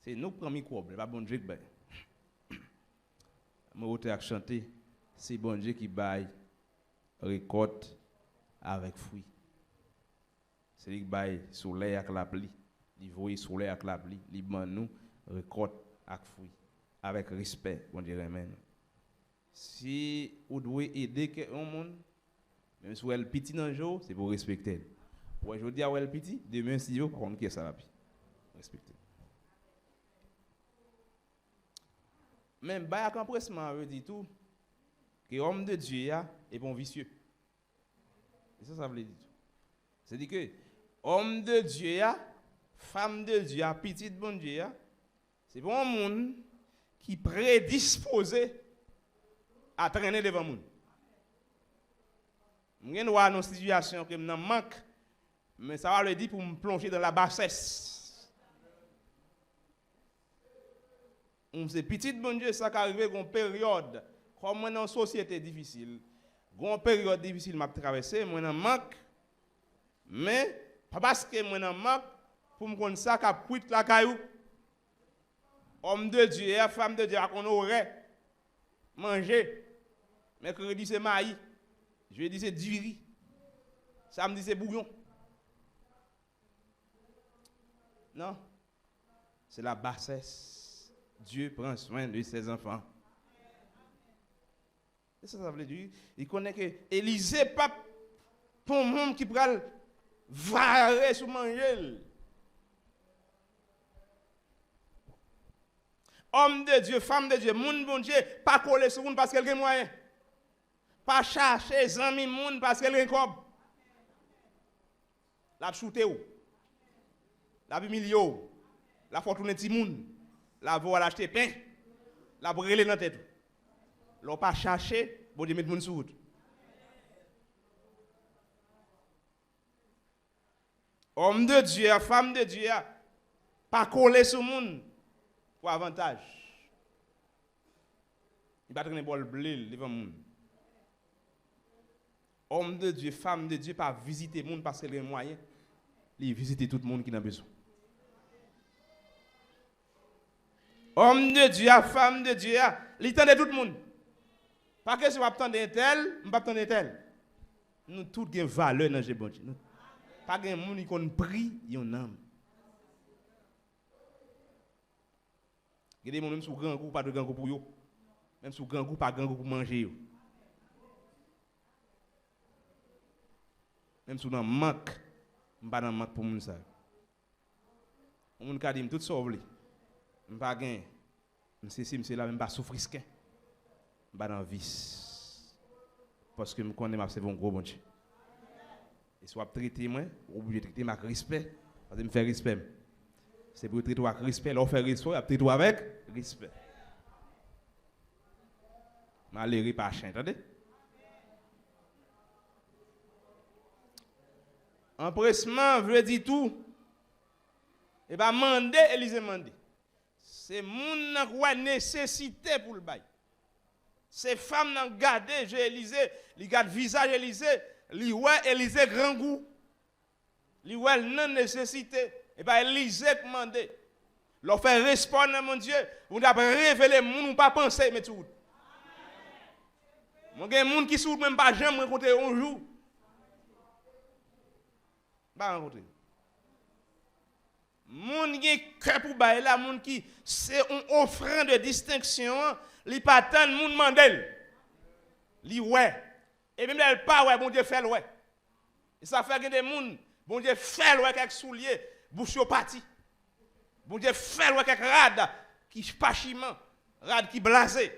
C'est nous qui prenons microbes, pas bon Dieu qui bail. Moi, je chanter, c'est bon Dieu qui bail, récolte avec fruit. C'est lui qui baille soleil avec la pluie, il voit soleil avec la pluie, il nous récolte avec fruit, avec respect, on dirait même. Si vous devez aider quelqu'un monde, même si vous êtes petit dans le jour, c'est pour respecter. Ouais, je dis à vous êtes petit, demain si vous, par contre, qui est ça la vie? Respecter. Même bail avec empressement veut dire tout que homme de Dieu est bon vicieux. Et ça veut dire tout. C'est-à-dire que homme de Dieu, femme de Dieu, petite bon Dieu, c'est bon un monde qui prédisposé à traîner devant monde. Je vais voir une situation que je manque, mais ça va le dire pour me plonger dans la bassesse. C'est petite bon Dieu, ça qui arrive dans une période, comme moi dans une société difficile, une période difficile m'a traversé, moi dans manque, mais pas parce que moi dans manque pour me connaître ça qu'a quitte la caillou. Homme de Dieu, femme de Dieu, qu'on aurait mangé. Mercredi c'est maïs, jeudi c'est du riz, samedi c'est bouillon. Non, c'est la bassesse. Dieu prend soin de ses enfants. Et ça veut dire, il connaît que Élisée pas pour monde qui prend varé sous manger. Homme de Dieu, femme de Dieu, moun bon Dieu, pas coller sur moun parce qu'elle a moyen. Pas chercher les amis moun parce qu'elle a cob. La chouté ou. La humilié ou. La faut tourner ti moun. La voix l'acheter pain. La brûler dans tête. L'on pas chercher, bon Dieu mettre moun sous route. Homme de Dieu, femme de Dieu, pas coller sur le monde pour avantage. Il va traîner bol blé devant le monde. Homme de Dieu, femme de Dieu, pas visiter le monde parce qu'il a un moyen. Il visite tout le monde qui a besoin. Homme de Dieu, femme de Dieu, il tend tout le monde. Pas que si on attend un tel, on va attendre un tel. Nous tous avons valeur dans le bon Dieu. Pas de monde qui a pris, il y a un âme. Il y a des gens même sous grand goût, pas de grand goût pour eux. Même sous grand goût, pas grand goût pour manger. Même sous un manque, pas dans manque pour moun ça. On ka dit tout sauvé. M'pas gain. M'sais là même pas souffrir skin. M'pas dans vice. Parce que me connais m'a c'est un gros bon Dieu. Et soit traiter moi, obligé de traiter avec respect, parce que me faire respect. C'est pour traiter avec respect, là on fait respect, après traiter avec respect. Malheureux pas chien, entendez? Empressement veut dire tout. Et pas demander, Élise demander. C'est moun qui a nécessité pour le bail. C'est femme qui garder, j'ai Élise, li garde visage Élise, li ouais Élise grand goût. Li ouais non nécessité. Et pas Élise demander. Leur faire répondre mon Dieu, vous n'avez révélé moun ou pas penser mais tout. Mon gen moun qui sou même pas jamais rencontrer un jour. Pas rencontrer. Moun qui cœur pour bailler là, moun qui c'est un offrande de distinction, li pas tant moun mandel. Li ouais. Et même elle pas ouais, bon Dieu fait ouais. Et ça fait que des moun, bon Dieu fait ouais quelques souliers, bouche au parti. Bon Dieu fait ouais quelques rad qui pas chiment, rad qui blasé.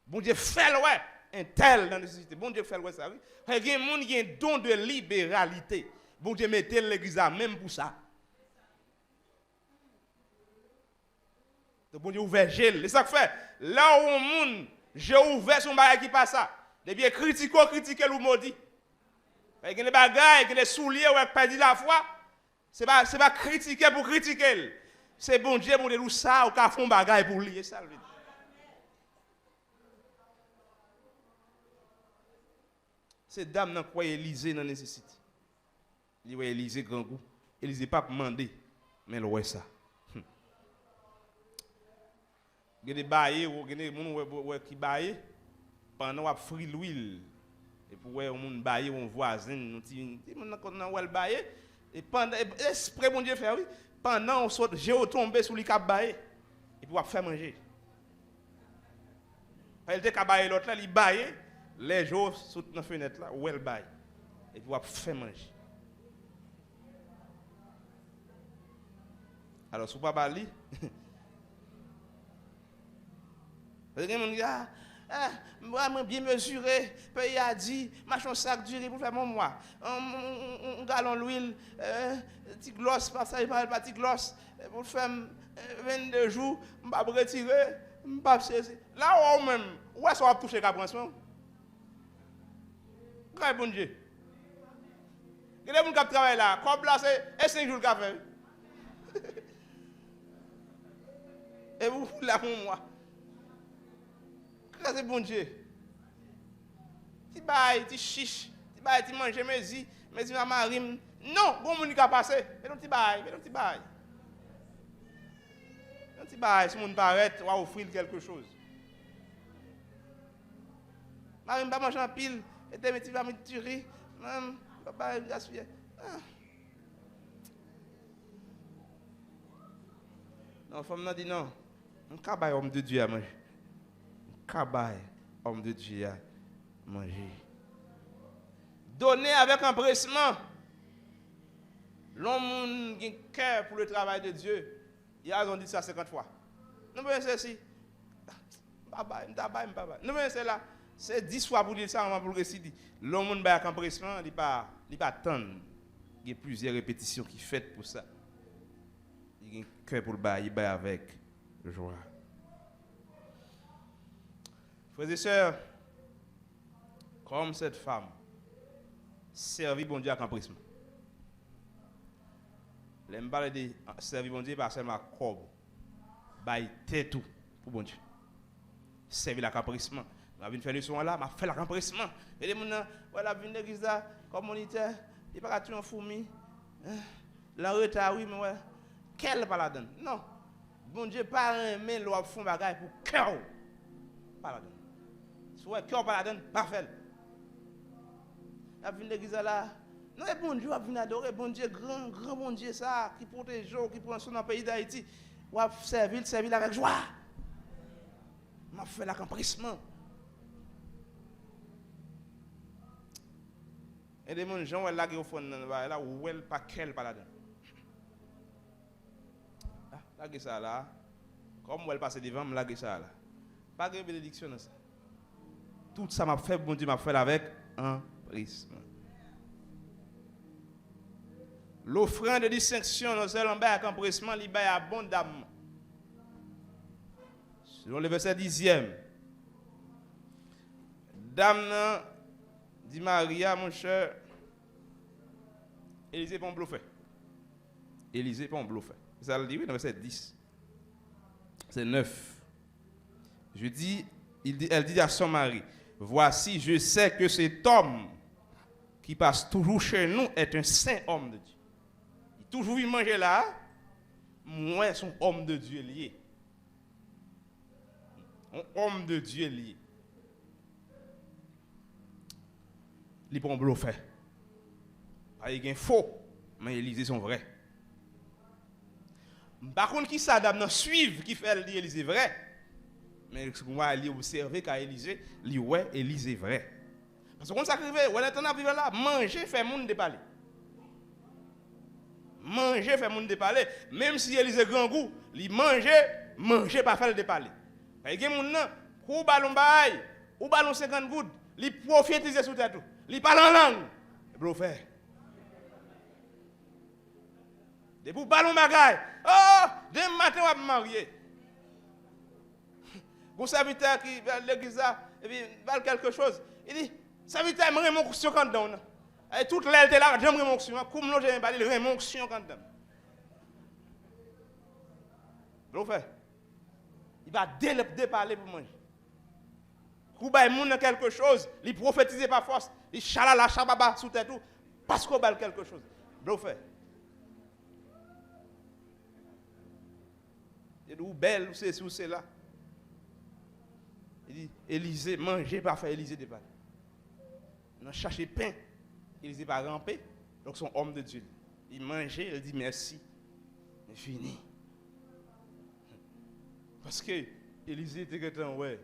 Bon Dieu fait ouais un tel dans la société. Bon Dieu fait ouais ça oui. Il y a des moun qui ont un don de libéralité. Bon Dieu mettez l'église même pour ça. Bon Dieu ouvert gel. C'est ça que fait. Là où un monde, j'ai ouvert son bagage qui passe ça. Depuis critiquer ou maudit. Il y a des bagages, il y a des souliers où il perdu la foi. C'est pas critiquer pour critiquer. C'est bon Dieu pour dire ça ou qu'a font bagage pour lui. Ça le dit. C'est dame n'a quoi Élysée dans nécessité. Il ouais Élysée grand goût. Élysée pas demander mais le ouais ça. Il y a des baillés ou des gens qui baillent pendant qu'on frit l'huile. Et pour voir un baillé ou un voisin, nous disons, on va bailler. Et pendant, esprit bon Dieu fait, oui, pendant on saute, j'ai tombé sur les cap baillé. Et puis on faire manger. Il était qu'à bailler l'autre là, il baille, les jours sous la fenêtre là, où elle baille. Et puis on faire manger. Alors, si vous ne pas bailler, les gens disent, moi, bien mesuré, pays a dit, machin sac du riz pour faire mon mois. Un gallon d'huile, petit gloss, pas ça, pas petit gloss, pour faire 22 jours, je vais retirer, je vais pas saisir. Là où même, où est-ce qu'on va toucher la pension? Grand bon Dieu. Il y a des gens qui travaillent là, comme là, c'est 5 jours qu'il fait. Et vous, là, pour moi. C'est bon Dieu. Tu bailles, tu chiches, tu bailles, tu manges, mais tu vas marine. Non, bon monde qui a passé. Mais non, tu bailles, mais non, tu bailles. Non, tu bailles, si mon paraît, tu vas offrir quelque chose. Marine, pas manger en pile, et tu vas me tirer. Papa, gaspiller. Non, femme n'a dit non. On cabaye homme de Dieu à manger. Cabaye, homme de Dieu, à manger. Donner avec empressement. L'homme qui a cœur pour le travail de Dieu, il a dit ça 50 fois. Nous voyons ceci. Nous voyons cela. C'est 10 fois pour dire ça, on va pour le réciter. L'homme qui a avec empressement, il n'est pas tendre. Il y a plusieurs répétitions qui sont faites pour ça. Il a un cœur pour le bail, il baille avec joie. Frères et sœurs, comme cette femme, servit bon Dieu avec empressement. Les me parler de servir bon Dieu, pas seulement corps. Bail tête tout pour bon Dieu. Servir la capricement. On vient faire le son là, m'a fait la capricement. Et les gens, voilà, vient l'église là, communautaire, il pas tuer un fourmi. La retard oui, mais ouais. Quel pas la donne. Non. Bon Dieu pas aimer l'on font bagaille pour cœur. Pas la donne. Soit cœur pas la donne, pas fait. La vient l'église là. Non, et bon Dieu a venir adorer, bon Dieu grand bon Dieu ça qui protège, qui prend soin dans le pays d'Haïti. Ou a servir avec joie. M'a fait l'accomplissement. Et des gens là qui au fond là où elle pas quel pas là-dedans. Ah, là ça là. Comme elle passe devant, là ça là. Pas de bénédiction dans ça. Tout ça m'a fait bon Dieu m'a fait avec un prisme. L'offrande de distinction dans celle en bas avec empressement, il y a abondamment. Selon le verset 10e. Dame dit Maria, mon cher, Élisée pas bluffé. Élisée pas bluffé. Ça le dit oui dans le verset 10. C'est 9. Elle dit à son mari, voici, je sais que cet homme qui passe toujours chez nous est un saint homme de Dieu. Toujours il mange là, moi son homme de Dieu lié. Un homme de Dieu lié. Il prend bluffé. Il y a faux, mais Élisée sont vrais. Par contre, qui ça dame suivre qui fait Élisée vrai. Mais moi il observer qu'à Élisée, il ouais Élisée vrai. Parce que quand ça arrive, on est là, manger fait monde de parler. Manger fait monde de parler, même si Élisée grand goût, il manger pas faire de parler. Parce que moun nan, ou ballon bail, ou ballon 50 gouttes, il prophétise sur tête tout. Il parle en langue. Bro frère. Depuis ballon bagaille. Oh, demain matin on va marier. Bon serviteur qui va à l'église et puis va quelque chose, il dit serviteur me remon onction quand dedans. Et toute l'aile était là, j'aime remon onction, comme non j'ai pas dit remon onction quand dedans. Bro frère. Il va déparler pour manger. Kou bay moun quelque chose, il prophétise par force, il chalala chababa sous tête tout parce qu'on balle quelque chose. Bro frère. Il dit ou belle ou c'est là. Il dit Élisée manger pas faire Élisée de parler. Non chercher pain, Élisée pas ramper, donc son homme de Dieu. Il mangeait, il dit merci. C'est fini. Parce que Élisée était content, ouais.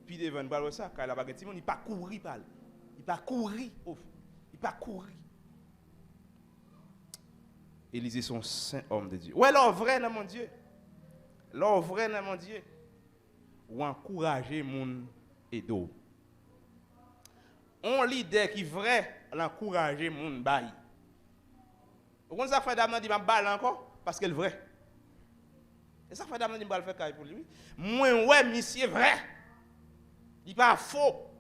Puis devant balle ça, quand il a pas gagné, il pas courir parle. Il pas courir au fond. Il pas courir. Élisée son saint homme de Dieu. Ouais, l'or vrai dans mon Dieu. L'or vrai dans mon Dieu. Ou encourager moun et do. On leader qui vrai l'encourager moun bail. Vous ça fait d'amant dit m'a balle encore parce qu'elle vrai. Et ça fait d'amant dit m'a faire caille pour lui. Moi ouais monsieur vrai. Il pas faux.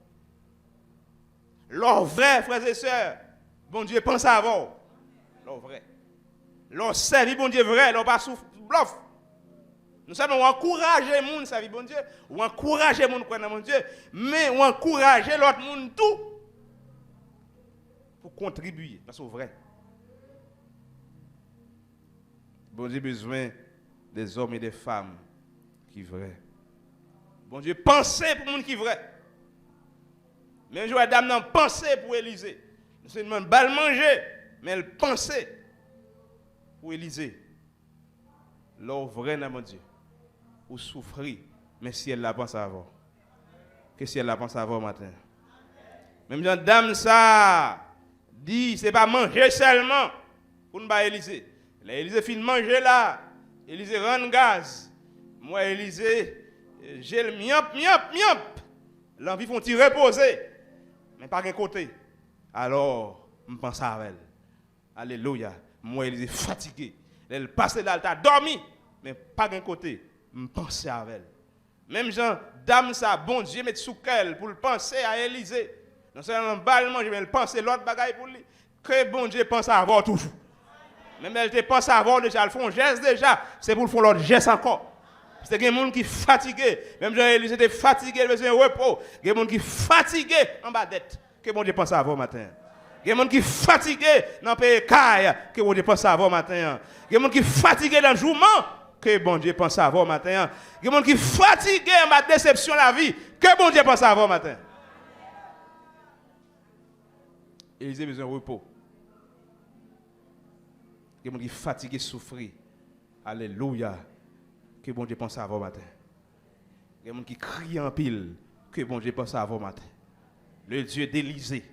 L'or vrai frères et sœurs. Bon Dieu pense à vous. L'or vrai. L'or servi bon Dieu vrai, l'or pas souffle bluff. Nous savons encourager les gens, ça bon Dieu, ou encourager les gens dans mon Dieu, mais ou encourager l'autre monde tout pour contribuer, parce que c'est vrai. Bon Dieu a besoin des hommes et des femmes qui sont vrais. Bon Dieu pensez pour les gens qui sont vrais. Même si dame n'a pensé pour Élisée. Nous sommes bal manger, mais elle pensait pour Élisée. L'or vrai dans mon Dieu. Ou souffrir, mais si elle la pense avant. Que si elle la pense avant matin. Même Jean dame ça dit c'est pas manger seulement pour ne pas Élisée. Élisée fin manger là, Élisée rend gaz. Moi Élisée j'ai le miop. L'envie font y reposer. Mais pas de côté. Alors, je pense à elle. Alléluia. Moi Élisée fatigué. Elle passe là, elle a dormi, mais pas de côté. Je pense à elle. Même Jean, dame ça, bon Dieu, met sous elle pour le penser à Élisée. Non seulement balle manger, mais elle pense l'autre bagaille pour lui. Que bon Dieu pense à avoir toujours. Même elle te pense avoir déjà, elles font un geste déjà, c'est pour faire l'autre geste encore. C'est qu'il y a des gens qui sont fatigués. Même Jean-Élie était fatigué, il besoin de repos. Il y a des gens qui sont fatigués en bas dette. Que bon Dieu pense avant matin. Il y a des gens qui sont fatigués dans le pays Caille. Que bon Dieu pense avant matin. Il y a des gens qui sont fatigués dans le jourment. Que bon Dieu pense avant matin. Il y a des gens qui sont fatigués en ma déception de la vie. Que bon Dieu pense avant matin. Élisée a besoin de repos. Il y a des gens qui sont fatigués, souffrir. Alléluia. Que bon Dieu pense avant matin. Il y a des gens qui crient en pile. Que bon Dieu pense avant matin. Le Dieu d'Élisée,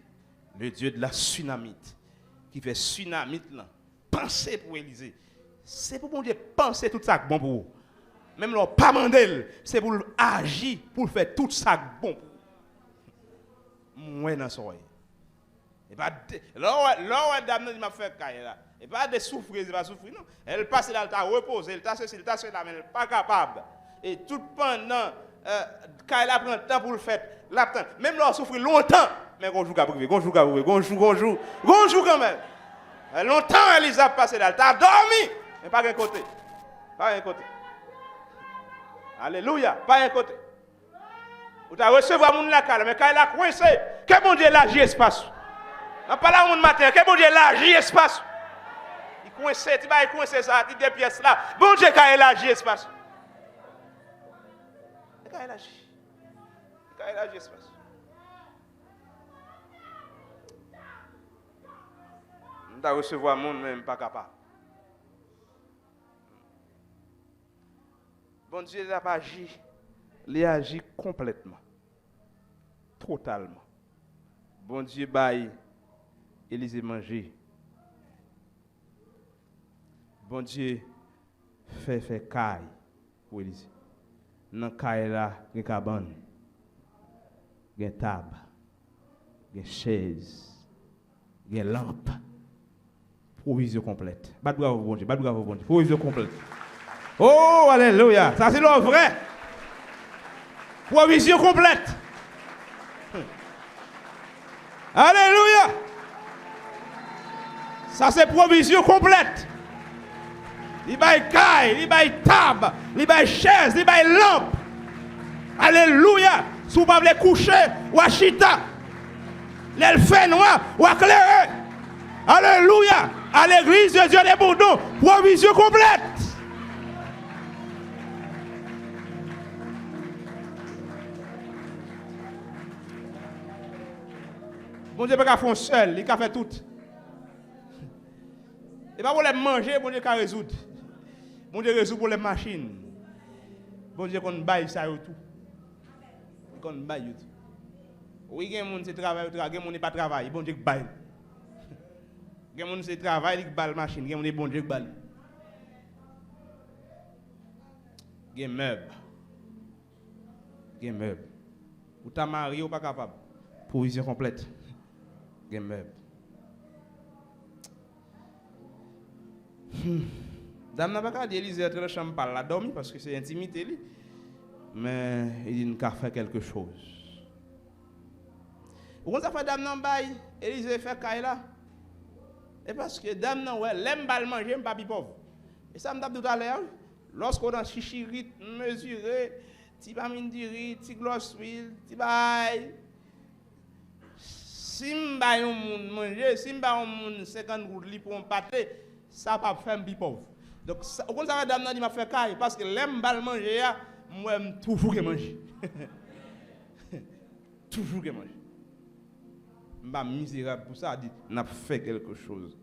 le Dieu de la tsunamite, qui fait tsunamite là, penser pour Élisée. C'est pour bon Dieu penser tout ça bon pour vous. Même là, pas mandel, c'est pour agir, pour faire tout ça bon pour vous. Moi dans son oreille. Et pas là dame m'a fait caille là. Et pas de souffrir, c'est pas souffrir non. Elle passe là, elle t'a reposé, elle t'a ceci, elle t'a cela, mais elle n'est pas capable. Et tout pendant quand elle a pris le temps pour le faire, même là on souffre longtemps, mais on joue qu'à privé, on joue quand même. Longtemps Elisa a passé là, elle t'a dormi, mais pas d'un côté. Pas d'un côté. Alléluia, pas d'un côté. Vous avez recevoir mon la calme, mais quand elle a coincé, que bon Dieu l'agit espace. On parle à mon matin, que bon Dieu l'agit espace. Il coincé, il coincé ça, il des pièces là. Bon Dieu quand elle agit espace. Quand elle agit. Quand elle agit espace. On doit recevoir le monde même pas capable. Bon Dieu n'a pas agi. Il a agi complètement. Totalement. Bon Dieu baille. Élisée manger. Bon Dieu fait caille pour Élisée. Dans caille là, il y a cabane. Il y a table. Il y a chaise. Il y a lampe. Provision complète. Bravo bon Dieu, bravo bon Dieu. Provision complète. Oh, alléluia. Ça c'est le vrai. Provision complète. Alléluia. Ça c'est provision complète. Il y a caille, il y a table, il y a chaise, il y a lampe. Alléluia. Si vous ne pouvez pas coucher ou à chita, l'elle fait noir ou à clairer. Alléluia. À l'église de Dieu des Bourdons, provision complète. Bon Dieu ne peut pas faire seul, il peut faire tout. Et pas pour les manger, bon Dieu peut résoudre. Bon Dieu résout pour les machines. Bon Dieu qu'on baille ça tout. Qu'on baille tout. Oui, il y a des gens qui travaillent, il y a des gens qui ne pas travaillent, bon Dieu baille. Il y a des gens qui travaillent, ils baillent machine, il y a des gens qui bon Dieu baille. Il y a des meubles. Il y a des meubles. Ou ta marié ou pas capable. Provision complète. Il y a des meubles. Dame n'a pas dit Élisée entre la chambre par la dormir parce que c'est intimité lui. Mais il n'a fait quelque chose. Vous ça fait dame n'a bail Élisée fait caille là. Et parce que dame n'a ouais l'aime pas manger pas pauvre. Et ça me dit tout à l'heure lorsqu'on a chichirit mesuré ti pamine di riz, ti gloss huile, ti bail si m'baille un monde manger, si m'baille un monde 50 gouttes pour un pâté, ça pas faire un pauvre. Donc, on ça va dame dit m'a fait caille parce que l'aime bal manger moi toujours que manger. Toujours que manger. M'ba misérable pour ça dit n'a fait quelque chose.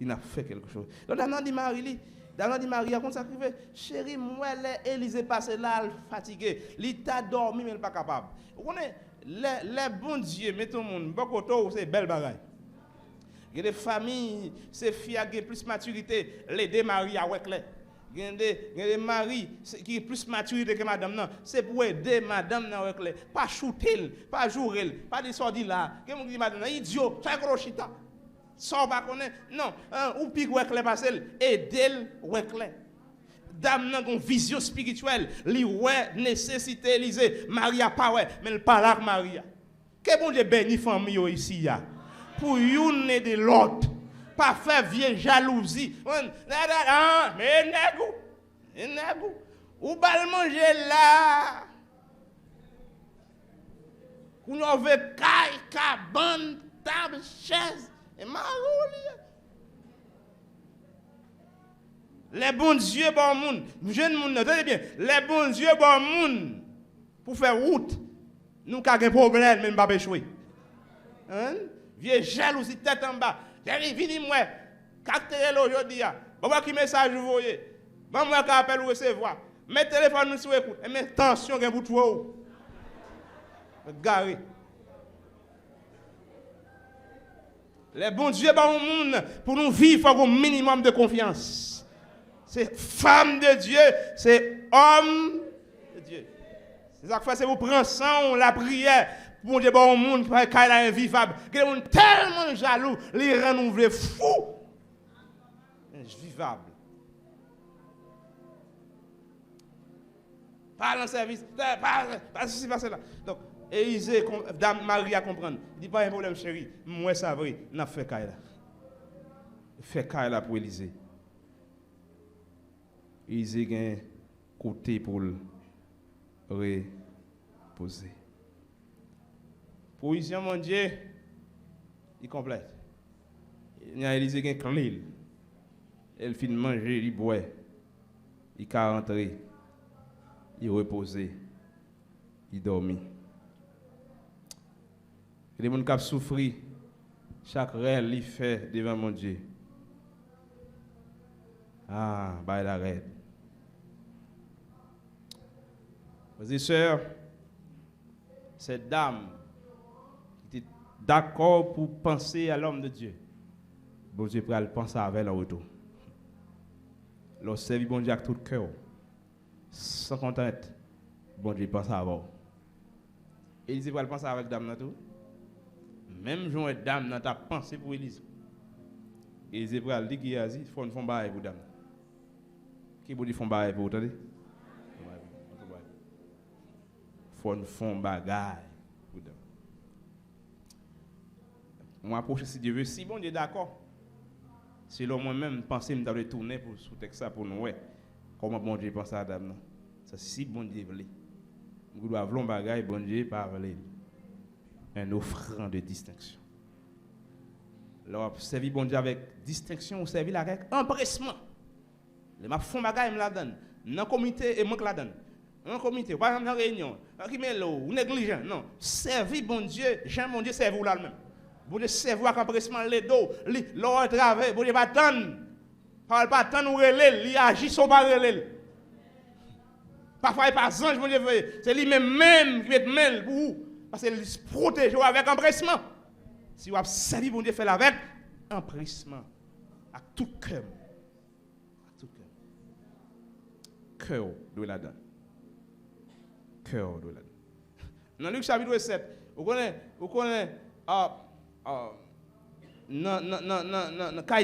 Il n'a fait quelque chose. Donc dame dit Marie dame dit Marie comme ça crive chérie moi Élisée passé là fatigué, il t'a dormi mais il pas capable. Vous connaissez les bons dieux mettons monde beaucoup c'est belle bagaille. Il y a des familles, ces filles qui ont plus de maturité, les deux maris avec les. Il y a des maris qui ont plus de maturité que madame. C'est pour aider madame avec les. Pas shooter, pas jouer, pas des sorties là. Quelqu'un qui dit madame, idiot, ça est chita. Sans pas connaître. Non, ou pique avec les passer, aider avec les. Dame n'a une vision spirituelle, li ouais nécessité Élisée. Maria pas ouais, mais elle parle avec Maria. Que bon Dieu bénit famille ici ya. Pour une et de l'autre, Pas faire vieille jalousie. Mais nègou. Ou bal manger là. Qu'on y veut caille, cabane, table, chaise et marou. Les bons dieux bon monde, jeune monde, attendez bien, les bons dieux bon monde pour faire route. Nous avons un problème même pas échouer. Hein? Vieux jalousie tête en bas. J'arrive vini moi. Caractère aujourd'hui bon qui message vous voyez. Bon moi qui appelle ou recevoir. Mets téléphone nous sur écoute. Mais tension gain pour toi. Garé. Les bons dieux bon monde pour nous vivre faut un minimum de confiance. C'est femme de Dieu, c'est homme de Dieu. C'est ça que fait, c'est vous prendre sang, la prière, pour Dieu, bon monde, pour qu'il est invivable. Il y a des gens tellement jaloux, les renouveler fous. Invivable. Pas dans le service, pas ceci, pas cela. Donc, Élisée, Dame Marie à comprendre. Il dit pas un problème, chérie. Moi, ça vrai, n'a fait Kaila. Fait Kaila pour Élisée. Élisée a un côté pour le reposer. Provision, mon Dieu, il complète. Il y a Élisée qui a un clé. Elle finit de manger, il boit. Il est rentré. Il reposer. Il dormit. Il y a des gens qui ont souffert. Chaque rêve, il fait devant mon Dieu. Ah, bah, la raide. Frères et sœurs, cette dame qui était d'accord pour penser à l'homme de Dieu, bon Dieu peut penser avec elle en retour. Lorsque servir bon Dieu avec tout cœur, sans contrainte, bon Dieu pense à vous. Élisée va penser avec dame tout. Même Jean et dame n'a pas pensé pour Élisée. Élisée va dire qu'il il faut une fond bail pour dame. Qui vous dit font bail pour attendez? Faut une fond bagaille pour dame. Moi approche si Dieu veut, si bon Dieu d'accord. Si l'homme moi-même penser me doit tourner pour sous texte ça pour nous ouais. Comment bon Dieu pense à dame non? Ça si bon Dieu veut. Nous doit vlon bagaille bon Dieu pas veut. Un offrant de distinction. Alors servir bon Dieu avec distinction ou servir avec empressement. Les m'a font bagaille me la donne. Dans comité et manque la donne. Un comité, pas dans réunion, qui met l'eau, ou négligent, non. Servir bon Dieu, Jean mon Dieu servez-vous là même. Bon Dieu servez-vous avec empressement les dos, l'or travail, bon Dieu pas attendre. Parle pas attendre ou relève, il agit sans pas relève. Parfois il pas ange bon Dieu, c'est lui même qui met main pour vous parce qu'il se protège avec empressement. Si vous avez servi bon Dieu fait avec empressement, avec tout cœur. Cœur de la donne. Cœur de la donne. Dans Luc chapitre 7, vous connaissez, quand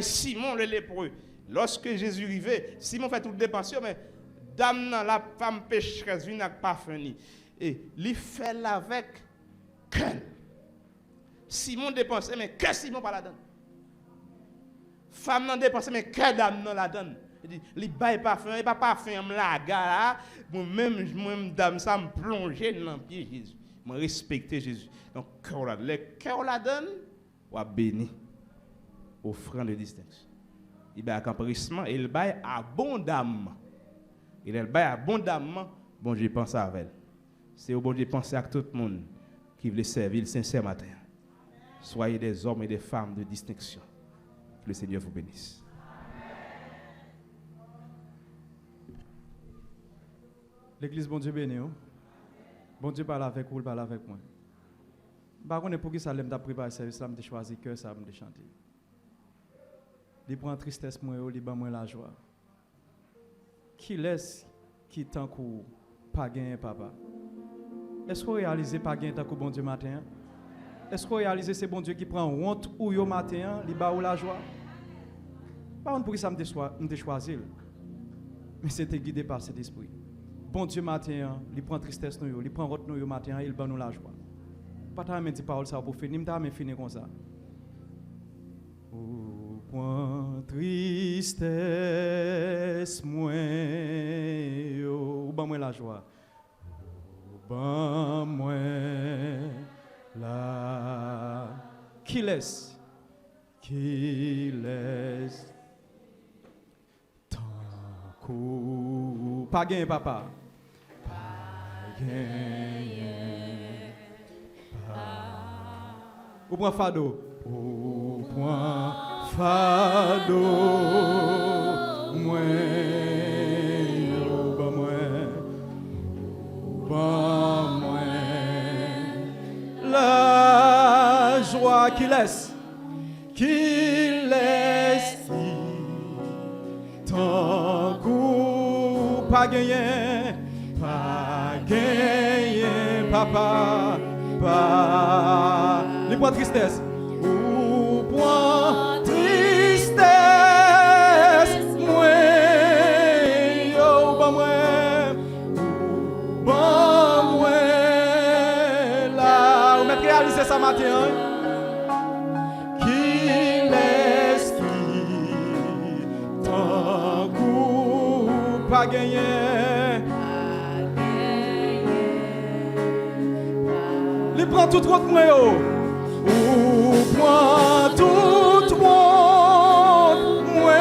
Simon le lépreux, lorsque Jésus arrivait, Simon fait tout dépenser, mais dame la femme pécheresse vient avec parfum et il fait avec cœur. Simon dépensait, mais que Simon pas la donne. Femme n'a dépensé, mais que dame non la donne. Il dit, il baille parfum, il pas parfum la gare, moi-même dame ça me plonger dans le pied Jésus. Je respecte Jésus. Donc le cœur la donne, ou béni, offrant de distinction. Il baille avec empressement et il baille abondamment. Il baille abondamment, bon Dieu pense avec elle. C'est au bon Dieu penser à tout le monde qui veut servir le sincère matin. Soyez des hommes et des femmes de distinction. Que le Seigneur vous bénisse. L'église, bon Dieu béni. Bon Dieu parle avec vous, parle avec moi. Par contre, pour qui ça l'aime préparer le service, je choisi que ça me chanter. Il prend tristesse, moi, il prend moi la joie. Qui laisse qui tant que pas gagner papa? Est-ce que vous réalisez pas gagner tant que bon Dieu matin? Est-ce que vous réalisez c'est bon Dieu qui prend honte ou yo matin, il bat ou la joie? Par contre, pour qui ça me choisi? Mais c'était guidé par cet esprit. Bon Dieu matin, il prend tristesse nous, il prend honte nous matin, il bat nous la joie. Pas ta même dit parole ça pour finir, m'ta même finir comme ça. Au point tristesse, moi, ban moi la joie. Ban moi la qui laisse tant coup pas gain papa pas gain au point fado au point fado moi la joie qui laisse tant coup pas gagné papa pas les points tristesse ou point tristesse moi yo ba moi là on met réaliser ça matin qui laisse tant coup pas gagné les prend tout contre moi yo ou prend tout monde moi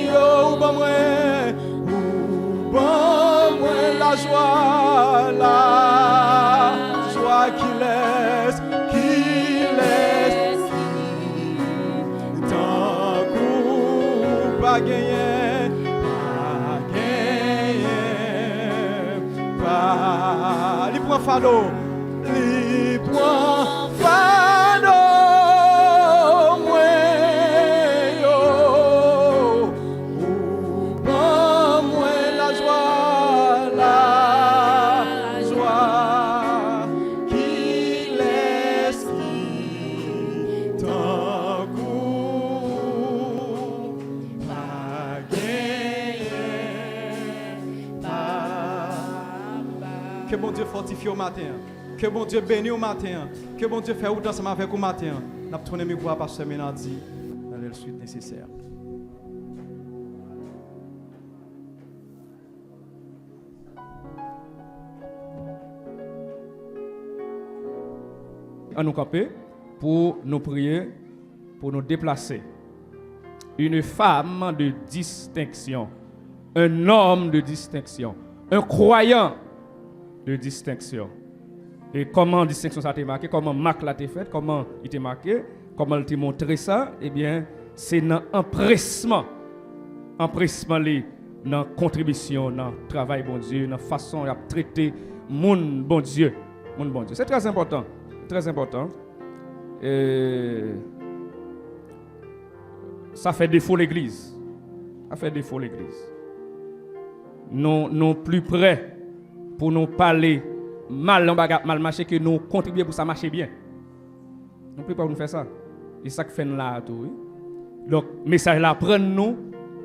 yo ba moi la joie qui laisse tant coup pas gagné pas les points fado moi yo moi la joie qui laisse tant coup pas gagné que bon Dieu fortifie au matin. Que bon Dieu bénisse au matin. Que bon Dieu fait autant ensemble avec au matin. N'a pas tourné micro à pasteur Ménandi dans le suite nécessaire. À nous camper pour nous prier, pour nous déplacer. Une femme de distinction, un homme de distinction, un croyant de distinction. Et comment distinction ça a été marqué, comment marque l'a été faite, comment il était marqué, comment il t'a montré ça, eh bien, c'est dans l'empressement dans la contribution, dans le travail bon Dieu, dans la façon de traiter mon bon Dieu. C'est très important, très important. Et ça fait défaut l'Église. Ça fait défaut l'Église. Nous plus près pour nous parler mal marcher que nous contribuer pour ça marcher bien. Nous plus près pour nous faire ça. Et ça que fait là tout. Oui? Donc message là prendre nous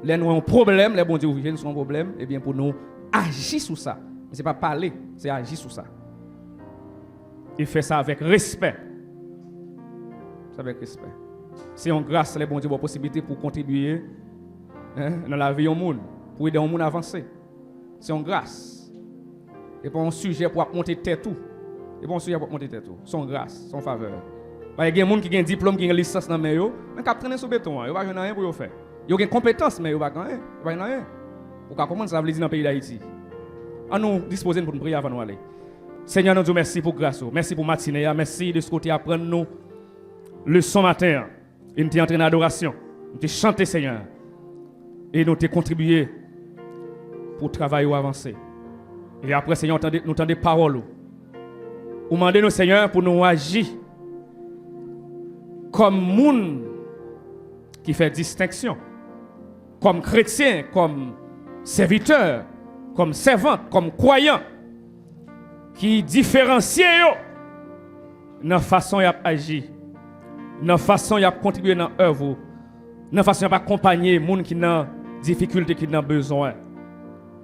les nous un problème, les bon Dieu viennent sur un problème et bien pour nous agir sur ça. C'est pas parler, c'est agir sur ça. Et faire ça avec respect. C'est avec respect. C'est en grâce les bon Dieu a possibilité pour contribuer dans la vie au monde, pour aider au monde à avancer. C'est en grâce. Et pas un sujet pour monter tête tout. Et pas un sujet pour monter tête tout. Son grâce, son faveur. Il y a des gens qui ont un diplôme, qui ont une licence dans le mais qui traînent sur le béton. Ils ne vont pas rien pour faire. Ils ont une compétence, mais ils ne vont pas rien. Pourquoi comment ça veut dire dans le pays d'Haïti? À nous disposer pour nous prier avant de nous aller. Seigneur, nous disons merci pour grâce. Merci pour matinée. Merci de ce côté apprendre nous le son matin. Et nous t'entraîner en adoration. Nous t'ai chanté, Seigneur. Et nous t'ai contribué pour travailler ou avancer. Et après, Seigneur, nous entendons des paroles. Nous demandons, Seigneur, pour nous agir comme monde qui fait distinction, comme chrétien, comme serviteur, comme servant, comme croyant, qui différencie dans la façon d'agir, dans la façon de contribuer dans l'œuvre, dans la façon d'accompagner les gens qui ont des difficultés, qui ont besoin.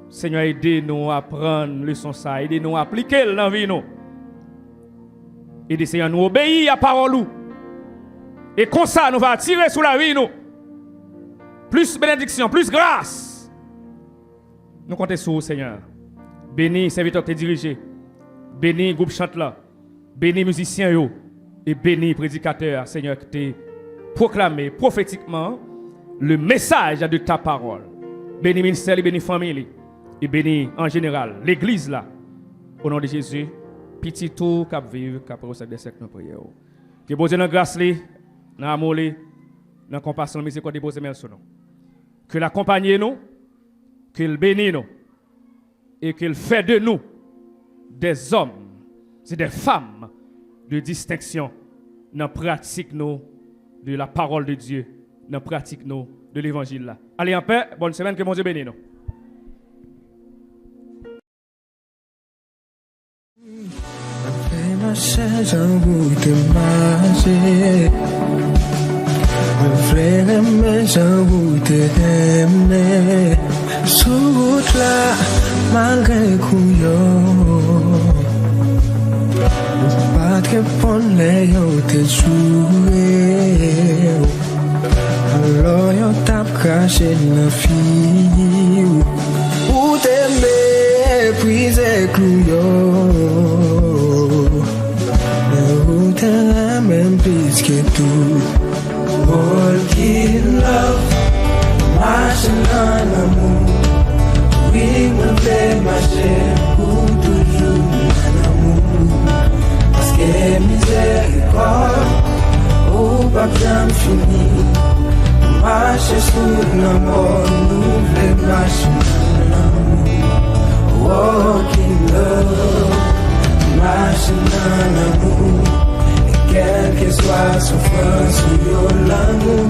Seigneur, aidez-nous à prendre leçon ça, aidez-nous à appliquer dans la vie. Aidez, Seigneur, nous obéir à la parole. Et comme ça, nous va tirer sous la vie, nous. Plus bénédiction, plus grâce. Nous comptons sur vous, Seigneur. Bénis serviteur qui est dirigé. Bénis groupe chante là. Bénis musiciens yo. Et bénis prédicateur, Seigneur, qui t'a proclamé prophétiquement le message de ta parole. Bénis ministère, bénis famille. Et bénis en général l'église là. Au nom de Jésus, petit tout cap vivre, cap recevoir des siècles de prière. Que bon Dieu dans grâce li, dans amour li, dans compassion, miséricorde dépose main sur nous. Que l'accompagne nous, qu'il bénisse nous et qu'il fait de nous des hommes et des femmes de distinction dans la pratique nous de la parole de Dieu, dans la pratique nous de l'évangile là. Allez en paix, bonne semaine, que mon Dieu bénisse nous. Malgré pas que pour les te jouer. Alors yo t'a caché la fille ou t'aimer puis éclouyo. Ou t'aimer même plus que tout. Walk in love, marching on the moon. Oui, me fait marcher pour toujours en amour. Parce que miséricorde, ou pas bien fini. Marcher sous l'amour, nous les marcher en amour. Walk in love, marching en amour. Et quelle que soit souffrance, ou l'amour.